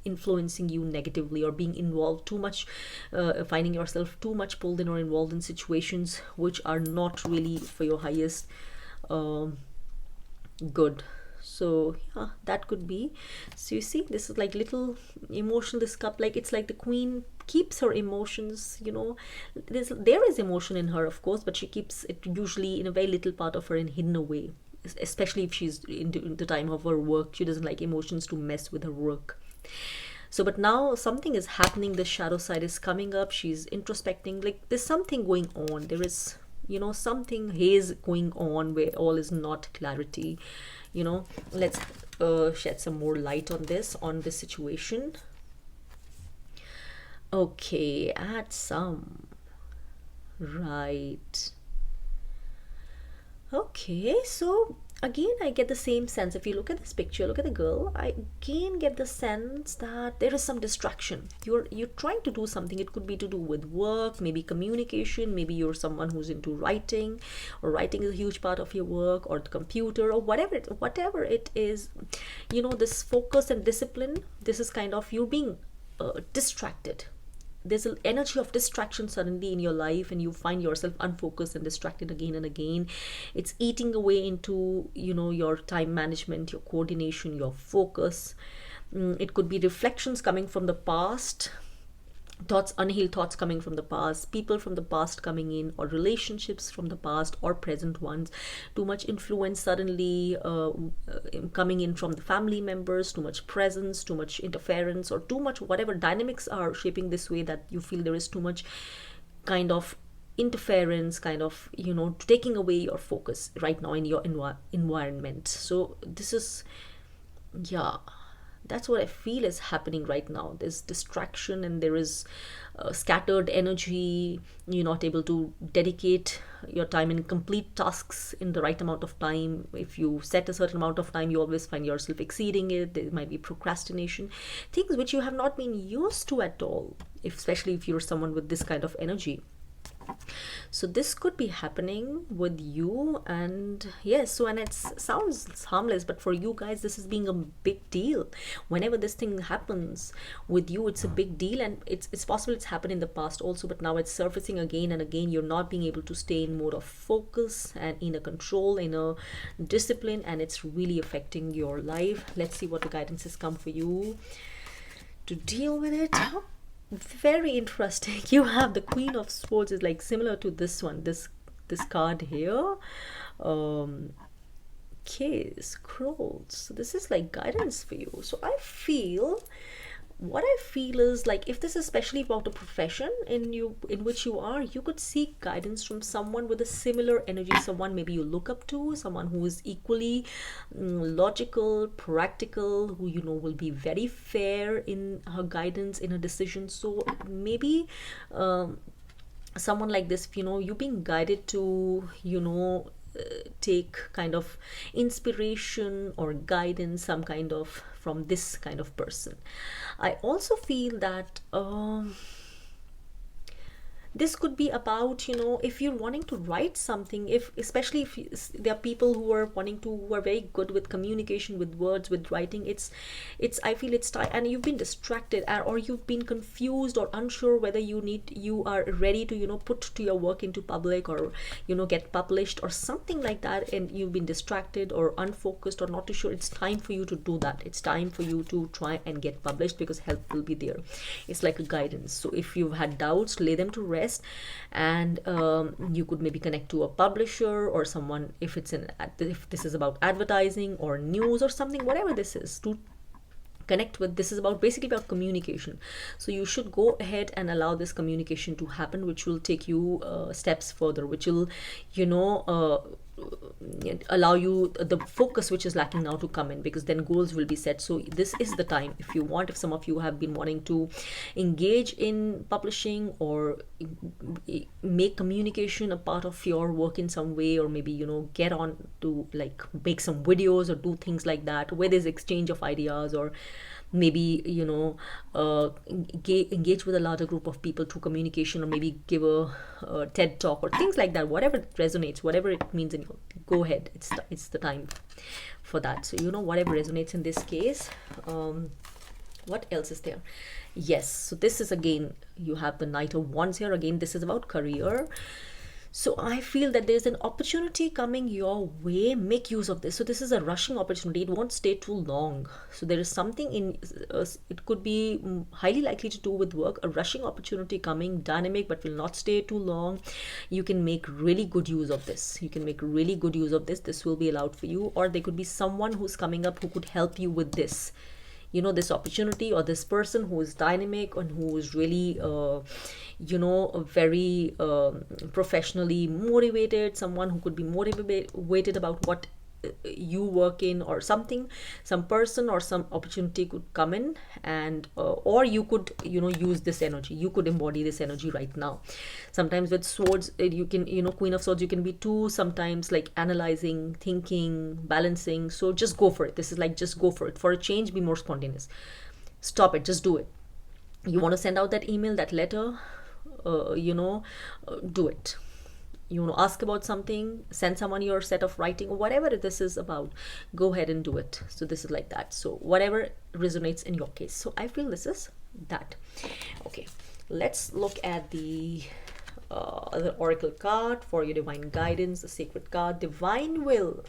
influencing you negatively, or being involved too much, finding yourself too much pulled in or involved in situations which are not really for your highest um, good. So yeah, that could be. So you see, this is like little emotional, this cup, like it's like the queen keeps her emotions, there is emotion in her, of course, but she keeps it usually in a very little part of her and hidden away. Especially if she's in the time of her work, she doesn't like emotions to mess with her work. So but now something is happening, the shadow side is coming up, she's introspecting, like there's something going on, there is, something haze going on where all is not clarity. Let's shed some more light on this situation. Okay, add some. Right. Okay, so again, I get the same sense. If you look at this picture, look at the girl, I again get the sense that there is some distraction. You're trying to do something. It could be to do with work, maybe communication, maybe you're someone who's into writing, or writing is a huge part of your work, or the computer, or whatever it is. This focus and discipline, this is kind of you being distracted. There's an energy of distraction suddenly in your life, and you find yourself unfocused and distracted again and again. It's eating away into, your time management, your coordination, your focus. It could be reflections coming from the past, thoughts, unhealed thoughts coming from the past, people from the past coming in, or relationships from the past or present ones. Too much influence suddenly coming in from the family members, too much presence, too much interference, or too much whatever dynamics are shaping this way that you feel there is too much kind of interference, kind of, taking away your focus right now in your environment. So this is, yeah, that's what I feel is happening right now. There's distraction, and there is scattered energy. You're not able to dedicate your time and complete tasks in the right amount of time. If you set a certain amount of time, you always find yourself exceeding it. There might be procrastination, things which you have not been used to at all, especially if you're someone with this kind of energy. So this could be happening with you. And yes, so, and it sounds harmless, but for you guys this is being a big deal. Whenever this thing happens with you, it's a big deal, and it's possible it's happened in the past also, but now it's surfacing again and again. You're not being able to stay in mode of focus and in a control, in a discipline, and it's really affecting your life. Let's see what the guidance has come for you to deal with it. Very interesting. You have the Queen of Swords is like similar to this one, this this card here. Okay, scrolls. So this is like guidance for you. So I feel, what I feel is like, if this is especially about a profession in which you are, you could seek guidance from someone with a similar energy, someone maybe you look up to, someone who is equally logical, practical, who you know will be very fair in her guidance, in her decisions. So maybe someone like this, you know, you're being guided to, you know, take kind of inspiration or guidance, some kind of, from this kind of person. I also feel that this could be about, you know, if you're wanting to write something, if especially if there are people who are wanting to, who are very good with communication, with words, with writing, it's I feel it's time, and you've been distracted, or you've been confused or unsure whether you are ready to, you know, put to your work into public, or you know, get published or something like that, and you've been distracted or unfocused or not too sure. It's time for you to do that. It's time for you to try and get published, because help will be there. It's like a guidance. So if you've had doubts, lay them to rest, and you could maybe connect to a publisher or someone, if it's if this is about advertising or news or something, whatever this is, to connect with. This is about, basically about communication. So you should go ahead and allow this communication to happen, which will take you steps further, which will, you know, allow you the focus which is lacking now to come in, because then goals will be set. So this is the time, if you want, if some of you have been wanting to engage in publishing or make communication a part of your work in some way, or maybe, you know, get on to like make some videos or do things like that where there's exchange of ideas, or maybe, you know, engage with a larger group of people through communication, or maybe give a TED talk or things like that, whatever resonates, whatever it means in you, go ahead. It's the time for that. So, you know, whatever resonates in this case. What else is there? Yes, so this is, again, you have the Knight of Wands here. Again, this is about career. So I feel that there's an opportunity coming your way. Make use of this. So this is a rushing opportunity. It won't stay too long. So there is something in, it could be highly likely to do with work, a rushing opportunity coming, dynamic, but will not stay too long. You can make really good use of this. You can make really good use of this. This will be allowed for you. Or there could be someone who's coming up who could help you with this, you know, this opportunity, or this person who is dynamic and who is really you know, very professionally motivated, someone who could be motivated about what you work in, or something, some person or some opportunity could come in, and or you could, you know, use this energy. You could embody this energy right now. Sometimes with swords, you can, you know, Queen of Swords, you can be too sometimes like analyzing, thinking, balancing. So just go for it. This is like, just go for it. For a change, be more spontaneous. Stop it, just do it. You want to send out that email, that letter, you know, do it. You want to ask about something, send someone your set of writing, or whatever this is about, go ahead and do it. So this is like that. So whatever resonates in your case. So I feel this is that. Okay, let's look at the oracle card for your divine guidance, the sacred card, divine will.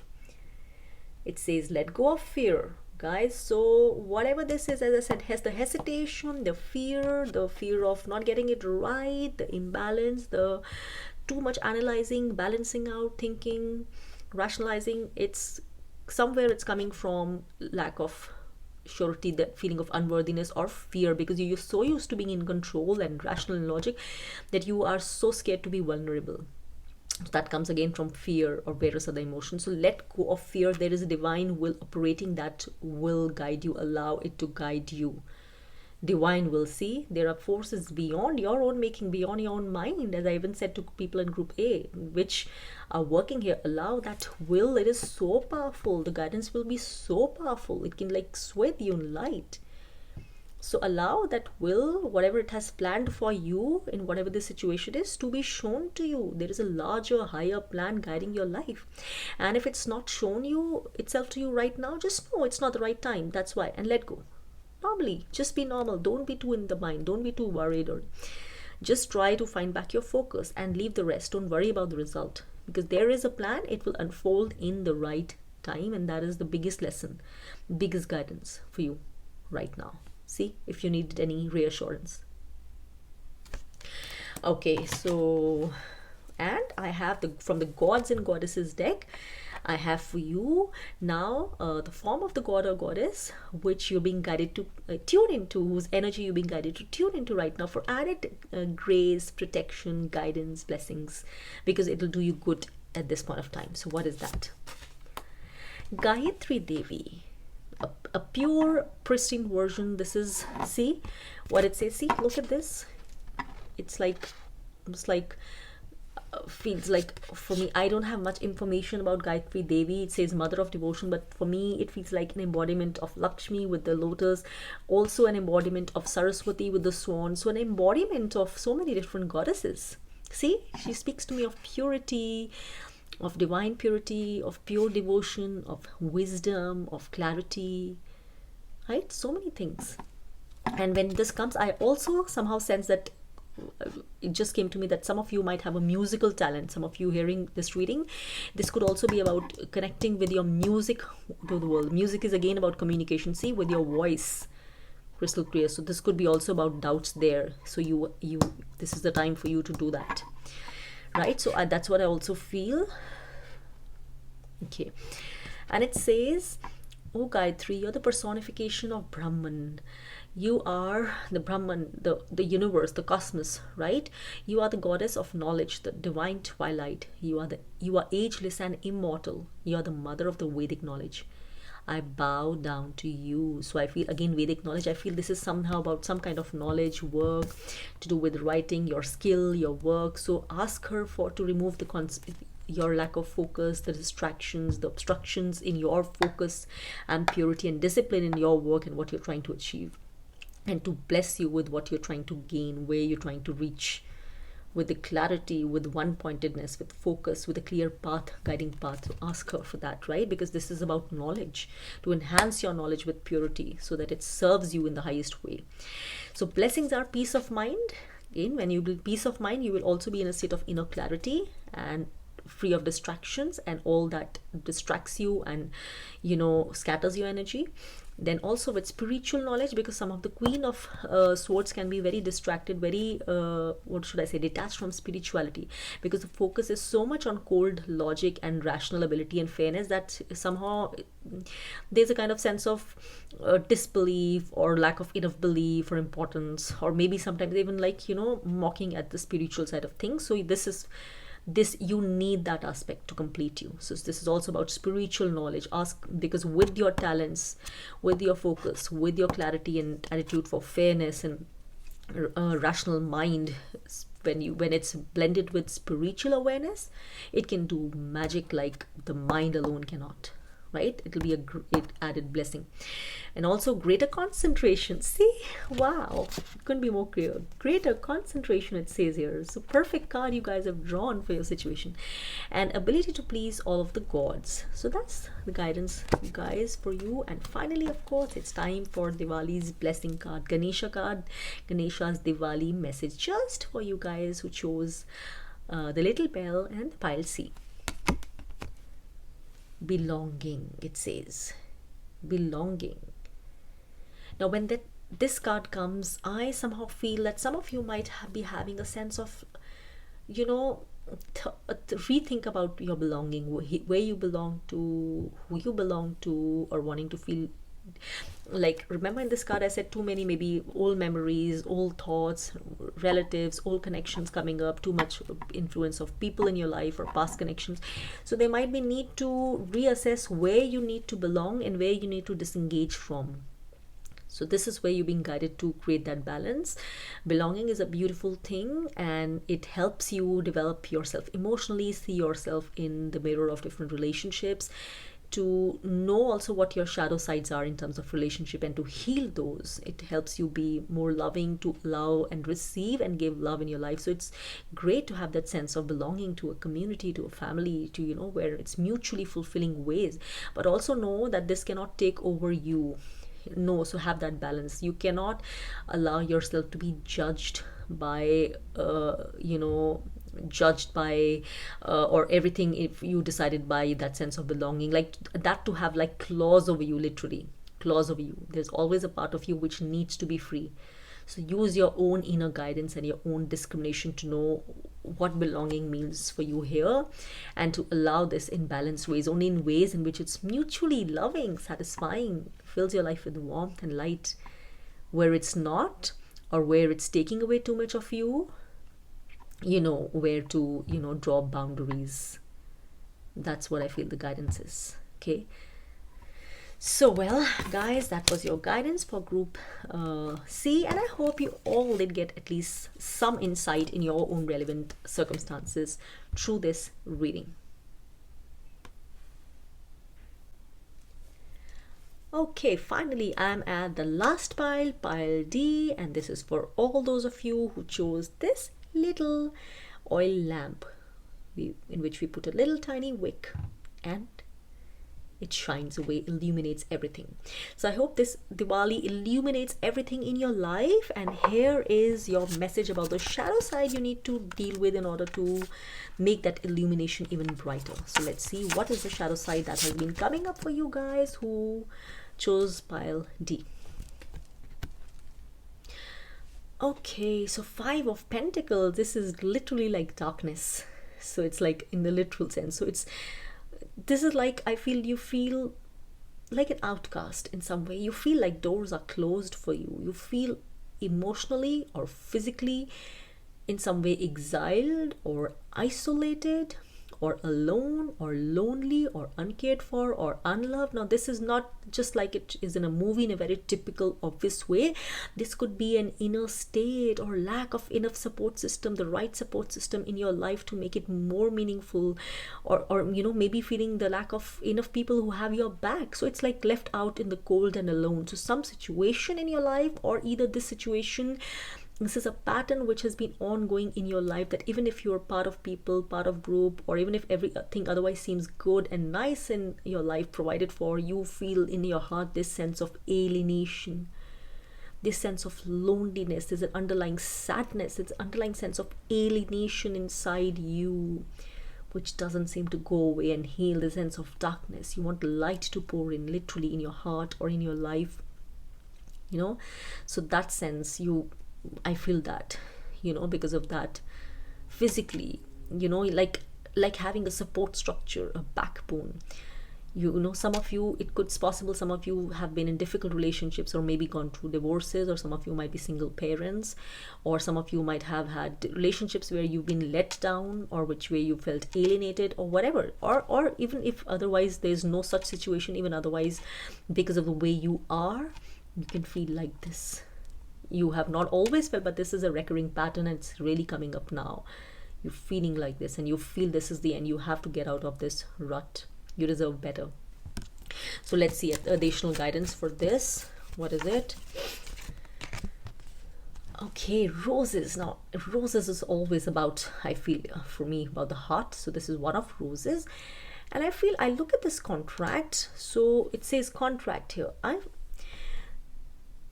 It says, let go of fear, guys. So whatever this is, as I said, has the hesitation, the fear of not getting it right, the imbalance, the too much analyzing, balancing out, thinking, rationalizing. It's somewhere, it's coming from lack of surety, the feeling of unworthiness or fear, because you're so used to being in control and rational and logic that you are so scared to be vulnerable. So that comes again from fear or various other emotions. So let go of fear. There is a divine will operating that will guide you. Allow it to guide you. Divine will. See, there are forces beyond your own making, beyond your own mind, as I even said to people in group A, which are working here. Allow that will. It is so powerful. The guidance will be so powerful. It can like swathe you in light. So allow that will, whatever it has planned for you in whatever the situation is, to be shown to you. There is a larger, higher plan guiding your life. And if it's not shown you itself to you right now, just know it's not the right time. That's why. And let go. Normally, just be normal. Don't be too in the mind. Don't be too worried, or just try to find back your focus and leave the rest. Don't worry about the result, because there is a plan. It will unfold in the right time, and that is the biggest lesson, biggest guidance for you right now. See if you needed any reassurance. Okay, so And I have from the gods and goddesses deck, I have for you now the form of the god or goddess which you're being guided to tune into, whose energy you're being guided to tune into right now for added grace, protection, guidance, blessings, because it'll do you good at this point of time. So what is that? Gayatri Devi, a pure pristine version. This is, see what it says, see, look at this. It's like, almost like, feels like, for me, I don't have much information about Gayatri Devi. It says mother of devotion, but for me it feels like an embodiment of Lakshmi with the lotus, also an embodiment of Saraswati with the swan, so an embodiment of so many different goddesses. See, she speaks to me of purity, of divine purity, of pure devotion, of wisdom, of clarity, right? So many things. And when this comes, I also somehow sense that it just came to me that some of you might have a musical talent. Some of you hearing this reading, this could also be about connecting with your music to the world. Music is again about communication, see, with your voice, crystal clear. So this could be also about doubts there. So you this is the time for you to do that, right? So that's what I also feel. Okay, and it says, oh Gayatri, you're the personification of Brahman. You are the Brahman, the universe, the cosmos, right? You are the goddess of knowledge, the divine twilight. You are ageless and immortal. You are the mother of the Vedic knowledge. I bow down to you. So I feel, again, Vedic knowledge, I feel this is somehow about some kind of knowledge, work to do with writing, your skill, your work. So ask her to remove your lack of focus, the distractions, the obstructions in your focus and purity and discipline in your work and what you're trying to achieve, and to bless you with what you're trying to gain, where you're trying to reach, with the clarity, with one-pointedness, with focus, with a clear path, guiding path. So ask her for that, right? Because this is about knowledge, to enhance your knowledge with purity so that it serves you in the highest way. So blessings are peace of mind. Again, when you build peace of mind, you will also be in a state of inner clarity and free of distractions and all that distracts you and, scatters your energy. Then also with spiritual knowledge, because some of the Queen of Swords can be very distracted, very detached from spirituality, because the focus is so much on cold logic and rational ability and fairness that somehow there's a kind of sense of disbelief or lack of enough belief or importance, or maybe sometimes even mocking at the spiritual side of things. So you need that aspect to complete you. So this is also about spiritual knowledge. Ask, because with your talents, with your focus, with your clarity and attitude for fairness and rational mind, when it's blended with spiritual awareness, it can do magic like the mind alone cannot, right? It'll be a great added blessing. And also greater concentration. See, wow, couldn't be more clear. Greater concentration, it says here. So perfect card you guys have drawn for your situation. And ability to please all of the gods. So that's the guidance, you guys, for you. And finally, of course, it's time for Diwali's blessing card, Ganesha card, Ganesha's Diwali message, just for you guys who chose the little bell and the pile C. Belonging, it says. Belonging. Now when this card comes, I somehow feel that some of you might be having a sense of, rethink about your belonging, where you belong to, who you belong to, or wanting to feel like, remember in this card I said too many maybe old memories, old thoughts, relatives, old connections coming up, too much influence of people in your life or past connections. So there might be need to reassess where you need to belong and where you need to disengage from. So this is where you're being guided to create that balance. Belonging is a beautiful thing, and it helps you develop yourself emotionally, see yourself in the mirror of different relationships, to know also what your shadow sides are in terms of relationship and to heal those. It helps you be more loving, to allow and receive and give love in your life. So it's great to have that sense of belonging to a community, to a family, to where it's mutually fulfilling ways, but also know that this cannot take over you. No, so have that balance. You cannot allow yourself to be judged by or everything, if you decided by that sense of belonging, like that, to have like claws over you, literally claws over you. There's always a part of you which needs to be free. So use your own inner guidance and your own discrimination to know what belonging means for you here, and to allow this in balanced ways, only in ways in which it's mutually loving, satisfying, fills your life with warmth and light. Where it's not, or where it's taking away too much of you, you know where to, you know, draw boundaries. That's what I feel the guidance is. Okay, so well guys, that was your guidance for group C, and I hope you all did get at least some insight in your own relevant circumstances through this reading. Okay, finally I'm at the last pile, pile D, and this is for all those of you who chose this little oil lamp in which we put a little tiny wick and it shines away, illuminates everything. So I hope this Diwali illuminates everything in your life, and here is your message about the shadow side you need to deal with in order to make that illumination even brighter. So let's see what is the shadow side that has been coming up for you guys who chose pile D. Okay, so 5 of Pentacles. This is literally like darkness. So it's like in the literal sense. So this is like, I feel you feel like an outcast in some way. You feel like doors are closed for you. You feel emotionally or physically in some way exiled or isolated or alone or lonely or uncared for or unloved. Now this is not just like it is in a movie in a very typical obvious way. This could be an inner state or lack of enough support system, the right support system in your life to make it more meaningful, or you know, maybe feeling the lack of enough people who have your back. So it's like left out in the cold and alone. So some situation in your life, or either this situation, this is a pattern which has been ongoing in your life, that even if you're part of people, part of group, or even if everything otherwise seems good and nice in your life provided for, you feel in your heart this sense of alienation, this sense of loneliness. There's an underlying sadness, it's an underlying sense of alienation inside you, which doesn't seem to go away and heal. The sense of darkness. You want light to pour in, literally in your heart or in your life, you know. So that sense, I feel that, you know, because of that physically, you know, like having a support structure, a backbone. You know, some of you, it's possible some of you have been in difficult relationships or maybe gone through divorces, or some of you might be single parents, or some of you might have had relationships where you've been let down, or which way you felt alienated or whatever, or even if otherwise there's no such situation, even otherwise, because of the way you are, you can feel like this. You have not always felt, but this is a recurring pattern and it's really coming up now. You're feeling like this and you feel this is the end. You have to get out of this rut. You deserve better. So let's see additional guidance for this. What is it? Okay, roses. Now roses is always about, I feel for me, about the heart. So this is one of roses, and I feel, I look at this contract, so it says contract here.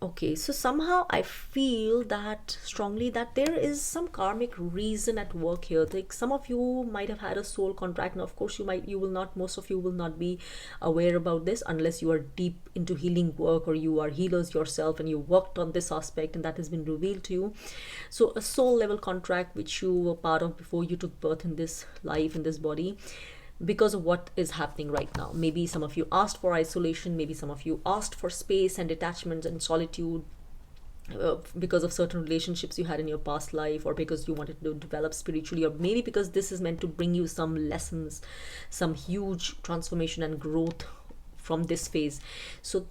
Okay, so somehow I feel that strongly that there is some karmic reason at work here. Like some of you might have had a soul contract. Now, of course, most of you will not be aware about this unless you are deep into healing work, or you are healers yourself and you worked on this aspect and that has been revealed to you. So a soul level contract which you were part of before you took birth in this life, in this body, because of what is happening right now. Maybe some of you asked for isolation, maybe some of you asked for space and detachment and solitude because of certain relationships you had in your past life, or because you wanted to develop spiritually, or maybe because this is meant to bring you some lessons, some huge transformation and growth from this phase. So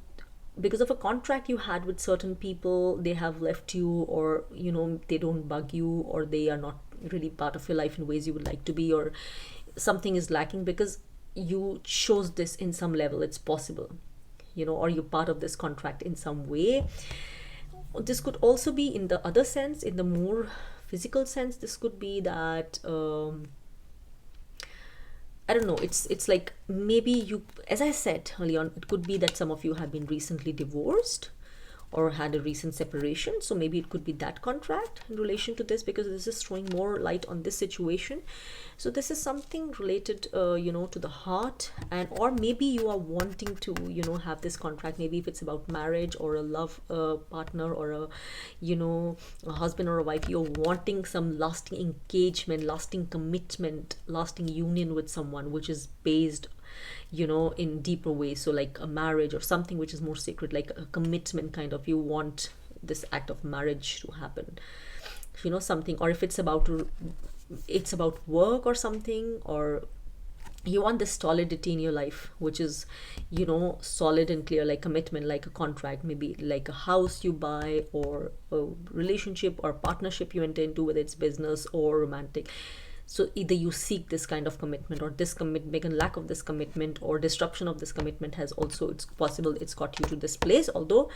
because of a contract you had with certain people, they have left you, or you know, they don't bug you, or they are not really part of your life in ways you would like to be, or something is lacking because you chose this in some level. It's possible, you know, or you're part of this contract in some way. This could also be in the other sense, in the more physical sense. This could be that I don't know, it's like maybe you, as I said early on, it could be that some of you have been recently divorced, or had a recent separation. So maybe it could be that contract in relation to this, because this is throwing more light on this situation. So this is something related to the heart, and or maybe you are wanting to have this contract. Maybe if it's about marriage or a love partner, or a husband or a wife, you're wanting some lasting engagement, lasting commitment, lasting union with someone, which is based in deeper ways. So like a marriage or something which is more sacred, like a commitment kind of, you want this act of marriage to happen, something. Or if it's about work or something, or you want this solidity in your life, which is solid and clear, like commitment, like a contract, maybe like a house you buy, or a relationship or partnership you enter into, whether it's business or romantic. So either you seek this kind of commitment, or this commitment, and lack of this commitment or disruption of this commitment has also, it's possible it's got you to this place. Although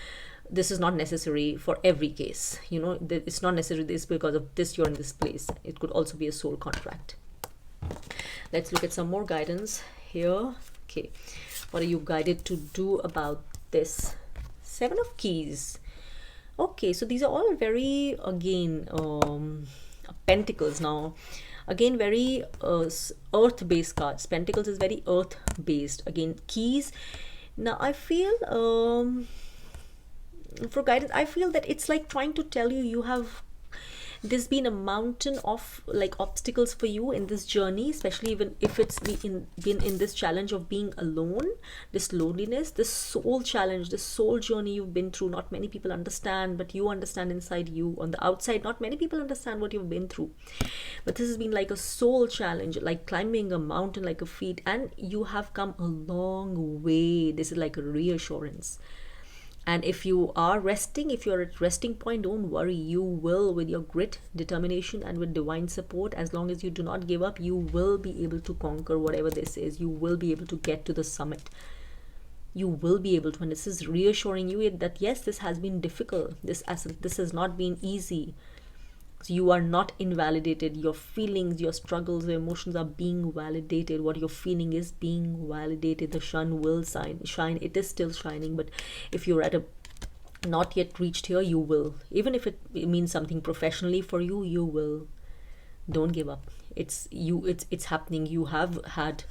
this is not necessary for every case, it's not necessary this because of this you're in this place. It could also be a soul contract. Let's look at some more guidance here. Okay, what are you guided to do about this? 7 of Keys. Okay, so these are all very, again, pentacles now. Again, very earth-based cards. Pentacles is very earth-based. Again, keys. Now, I feel, for guidance, I feel that it's like trying to tell you, you have, there's been a mountain of like obstacles for you in this journey, especially even if it's been in this challenge of being alone, this loneliness, this soul challenge, this soul journey you've been through. Not many people understand, but you understand inside you. On the outside, not many people understand what you've been through, but this has been like a soul challenge, like climbing a mountain like a feat, and you have come a long way. This is like a reassurance. And if you are resting, if you're at resting point, don't worry. You will, with your grit, determination, and with divine support, as long as you do not give up, you will be able to conquer whatever this is. You will be able to get to the summit. You will be able to. And this is reassuring you that yes, this has been difficult. This has not been easy. So you are not invalidated. Your feelings, your struggles, your emotions are being validated. What you're feeling is being validated. The sun will shine. It is still shining. But if you're at a not yet reached here, you will. Even if it means something professionally for you, you will. Don't give up. It's happening. You have had,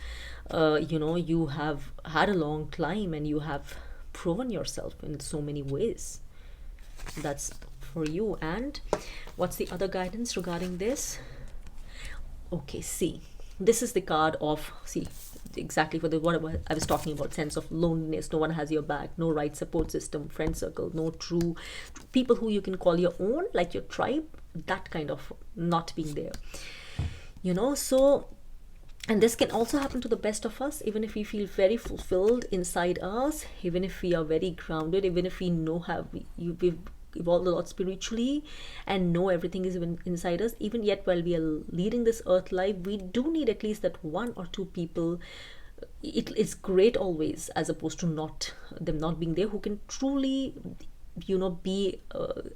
you have had a long climb, and you have proven yourself in so many ways. That's for you. And what's the other guidance regarding this? Okay, see, this is the card of, see, exactly for the what I was talking about, sense of loneliness. No one has your back, no right support system, friend circle, no true people who you can call your own, like your tribe, that kind of not being there, so. And this can also happen to the best of us, even if we feel very fulfilled inside us, even if we are very grounded, even if we know we've evolved a lot spiritually and know everything is inside us. Even yet, while we are leading this earth life, we do need at least that 1 or 2 people. It is great always, as opposed to them not being there, who can truly be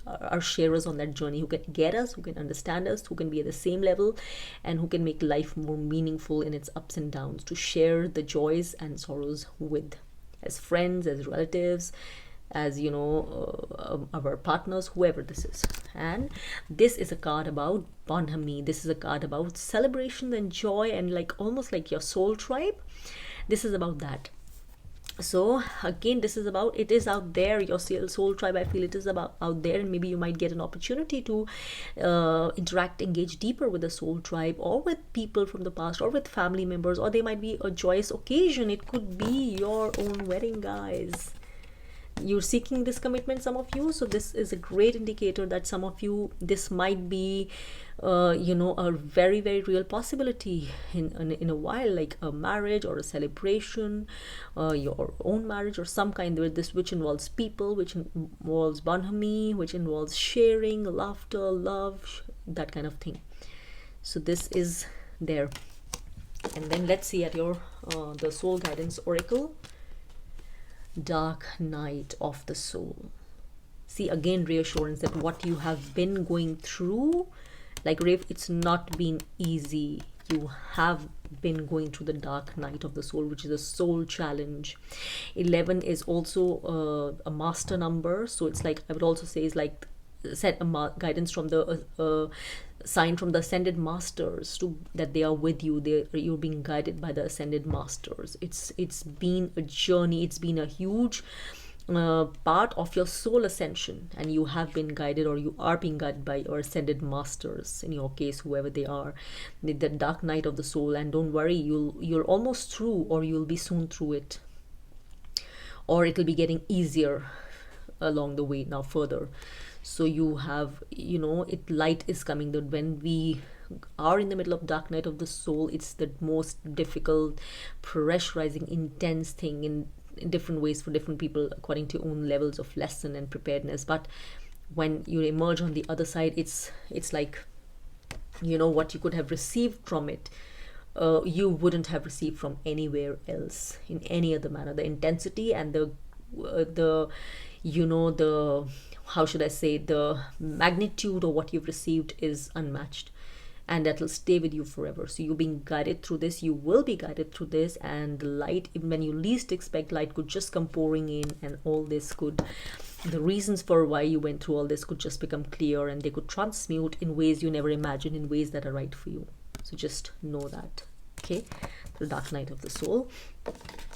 our sharers on that journey, who can get us, who can understand us, who can be at the same level, and who can make life more meaningful in its ups and downs, to share the joys and sorrows with, as friends, as relatives, as our partners, whoever this is. And this is a card about Bonhami. This is a card about celebration and joy, and like almost like your soul tribe. This is about that. So again, this is about, it is out there, your soul tribe. I feel it is about out there, and maybe you might get an opportunity to interact, engage deeper with the soul tribe, or with people from the past, or with family members, or they might be a joyous occasion. It could be your own wedding, guys. You're seeking this commitment, some of you. So this is a great indicator that some of you, this might be a very, very real possibility in a while, like a marriage or a celebration, your own marriage or some kind of this, which involves people, which involves Bonhami, which involves sharing, laughter, love, that kind of thing. So this is there. And then let's see at your the soul guidance oracle. Dark night of the soul. See, again, reassurance that what you have been going through, like Rafe, it's not been easy. you have been going through the dark night of the soul, which is a soul challenge. 11 is also a master number, so it's like, I would also say, is like set a guidance from the sign from the ascended masters to that they are with you. You're being guided by the ascended masters. It's been a journey, it's been a huge part of your soul ascension, and you have been guided, or you are being guided by your ascended masters, in your case whoever they are, the dark night of the soul. And don't worry, you're almost through, or you'll be soon through it, or it'll be getting easier along the way now further. So you have, light is coming. That when we are in the middle of dark night of the soul, it's the most difficult, pressurizing, intense thing in different ways for different people according to own levels of lesson and preparedness. But when you emerge on the other side, it's like, what you could have received from it, you wouldn't have received from anywhere else in any other manner. The intensity and the how should I say, the magnitude of what you've received is unmatched, and that will stay with you forever. So you're being guided through this, you will be guided through this, and the light, even when you least expect, light could just come pouring in, and all this could, the reasons for why you went through all this could just become clear, and they could transmute in ways you never imagined, in ways that are right for you. So just know that. Okay, the dark night of the soul.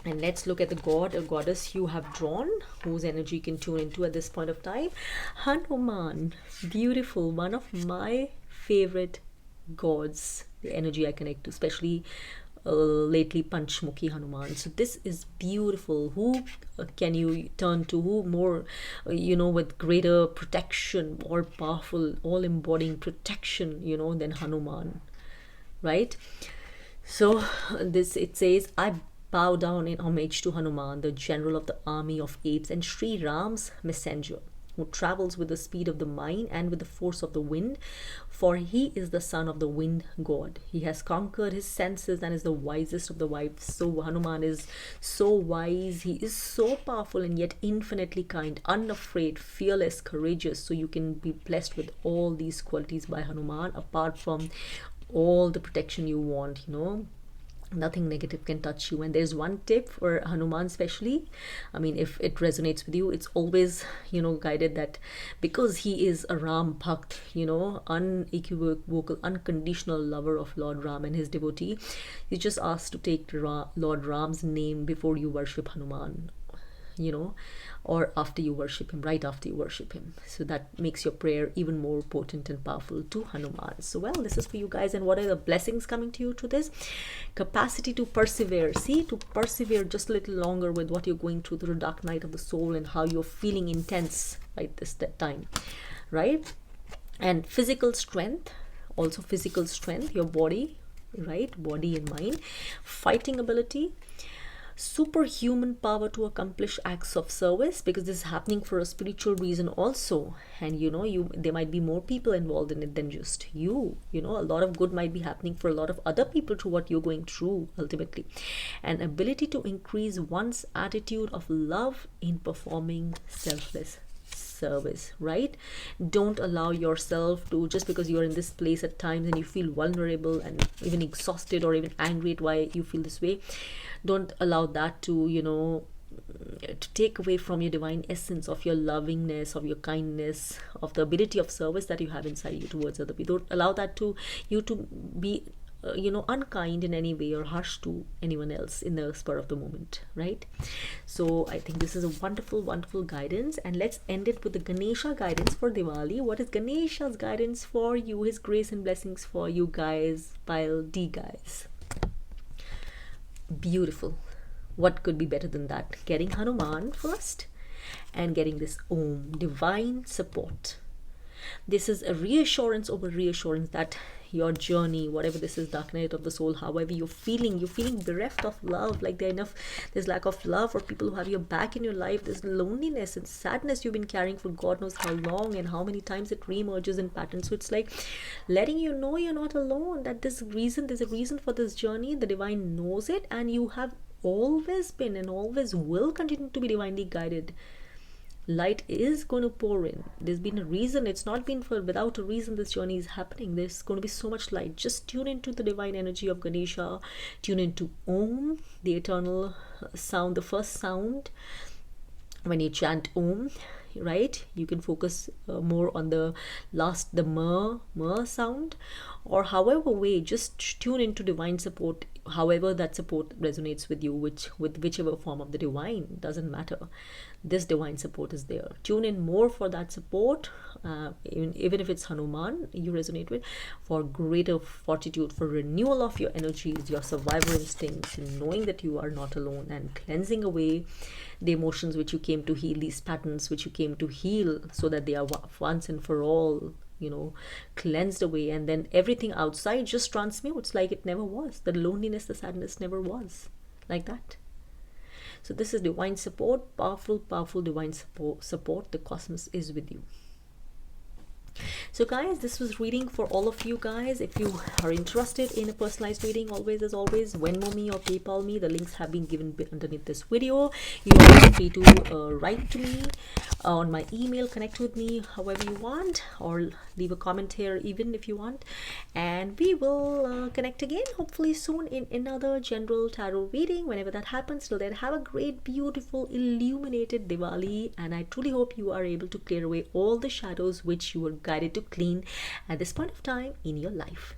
And let's look at the god or goddess you have drawn, whose energy you can tune into at this point of time. Hanuman, beautiful, one of my favorite gods, the energy I connect to, especially lately, Panchmukhi Hanuman. So this is beautiful. Who can you turn to? Who more, with greater protection, more powerful, all embodying protection, than Hanuman, right? So it says, I bow down in homage to Hanuman, the general of the army of apes and Sri Ram's messenger, who travels with the speed of the mind and with the force of the wind, for he is the son of the wind god. He has conquered his senses and is the wisest of the wise. So Hanuman is so wise, he is so powerful, and yet infinitely kind, unafraid, fearless, courageous. So you can be blessed with all these qualities by Hanuman, apart from all the protection you want. Nothing negative can touch you. And there's one tip for Hanuman especially, I mean, if it resonates with you, it's always, guided that because he is a Ram Bhakt, unequivocal, unconditional lover of Lord Ram and his devotee, he's just asked to take Lord Ram's name before you worship Hanuman, or after you worship him, right after you worship him. So that makes your prayer even more potent and powerful to Hanuman. So, well, this is for you guys. And what are the blessings coming to you through this? Capacity to persevere. See, to persevere just a little longer with what you're going through the dark night of the soul, and how you're feeling intense right that time, right? And physical strength, also physical strength, your body, right? Body and mind. Fighting ability, superhuman power to accomplish acts of service, because this is happening for a spiritual reason also. And there might be more people involved in it than just you. A lot of good might be happening for a lot of other people through what you're going through ultimately. And ability to increase one's attitude of love in performing selfless service, right? Don't allow yourself to, just because you're in this place at times and you feel vulnerable and even exhausted or even angry at why you feel this way, don't allow that to to take away from your divine essence of your lovingness, of your kindness, of the ability of service that you have inside you towards other people. Don't allow that to be unkind in any way or harsh to anyone else in the spur of the moment, right? So I think this is a wonderful, wonderful guidance. And let's end it with the Ganesha guidance for Diwali. What is Ganesha's guidance for you? His grace and blessings for you guys, pile D guys. Beautiful. What could be better than that? Getting Hanuman first and getting this Om, divine support. This is a reassurance over reassurance that your journey, whatever this is, dark night of the soul, however you're feeling bereft of love, like there's lack of love, or people who have your back in your life. There's loneliness and sadness you've been carrying for God knows how long, and how many times it reemerges in patterns. So it's like letting you know you're not alone, that there's a reason for this journey. The divine knows it, and you have always been and always will continue to be divinely guided. Light is going to pour in. There's been a reason. It's not been for without a reason this journey is happening. There's going to be so much light. Just tune into the divine energy of Ganesha. Tune into Om, the eternal sound, the first sound. When you chant Om, right, you can focus more on the last, the mer sound, or however way, just tune into divine support, however that support resonates with you, with whichever form of the divine, doesn't matter. This divine support is there. Tune in more for that support, even if it's Hanuman you resonate with, for greater fortitude, for renewal of your energies, your survivor instincts, and knowing that you are not alone, and cleansing away the emotions which you came to heal, these patterns which you came to heal, so that they are once and for all, cleansed away, and then everything outside just transmutes like it never was. The loneliness, the sadness never was like that. So this is divine support, powerful, powerful divine support. The cosmos is with you. So guys, this was reading for all of you guys. If you are interested in a personalized reading, always as always, Venmo me or PayPal me. The links have been given underneath this video. You are also free to write to me on my email, connect with me however you want, or leave a comment here even if you want, and we will connect again hopefully soon in another general tarot reading whenever that happens. Till then, have a great, beautiful, illuminated Diwali, and I truly hope you are able to clear away all the shadows which you were guided to clean at this point of time in your life.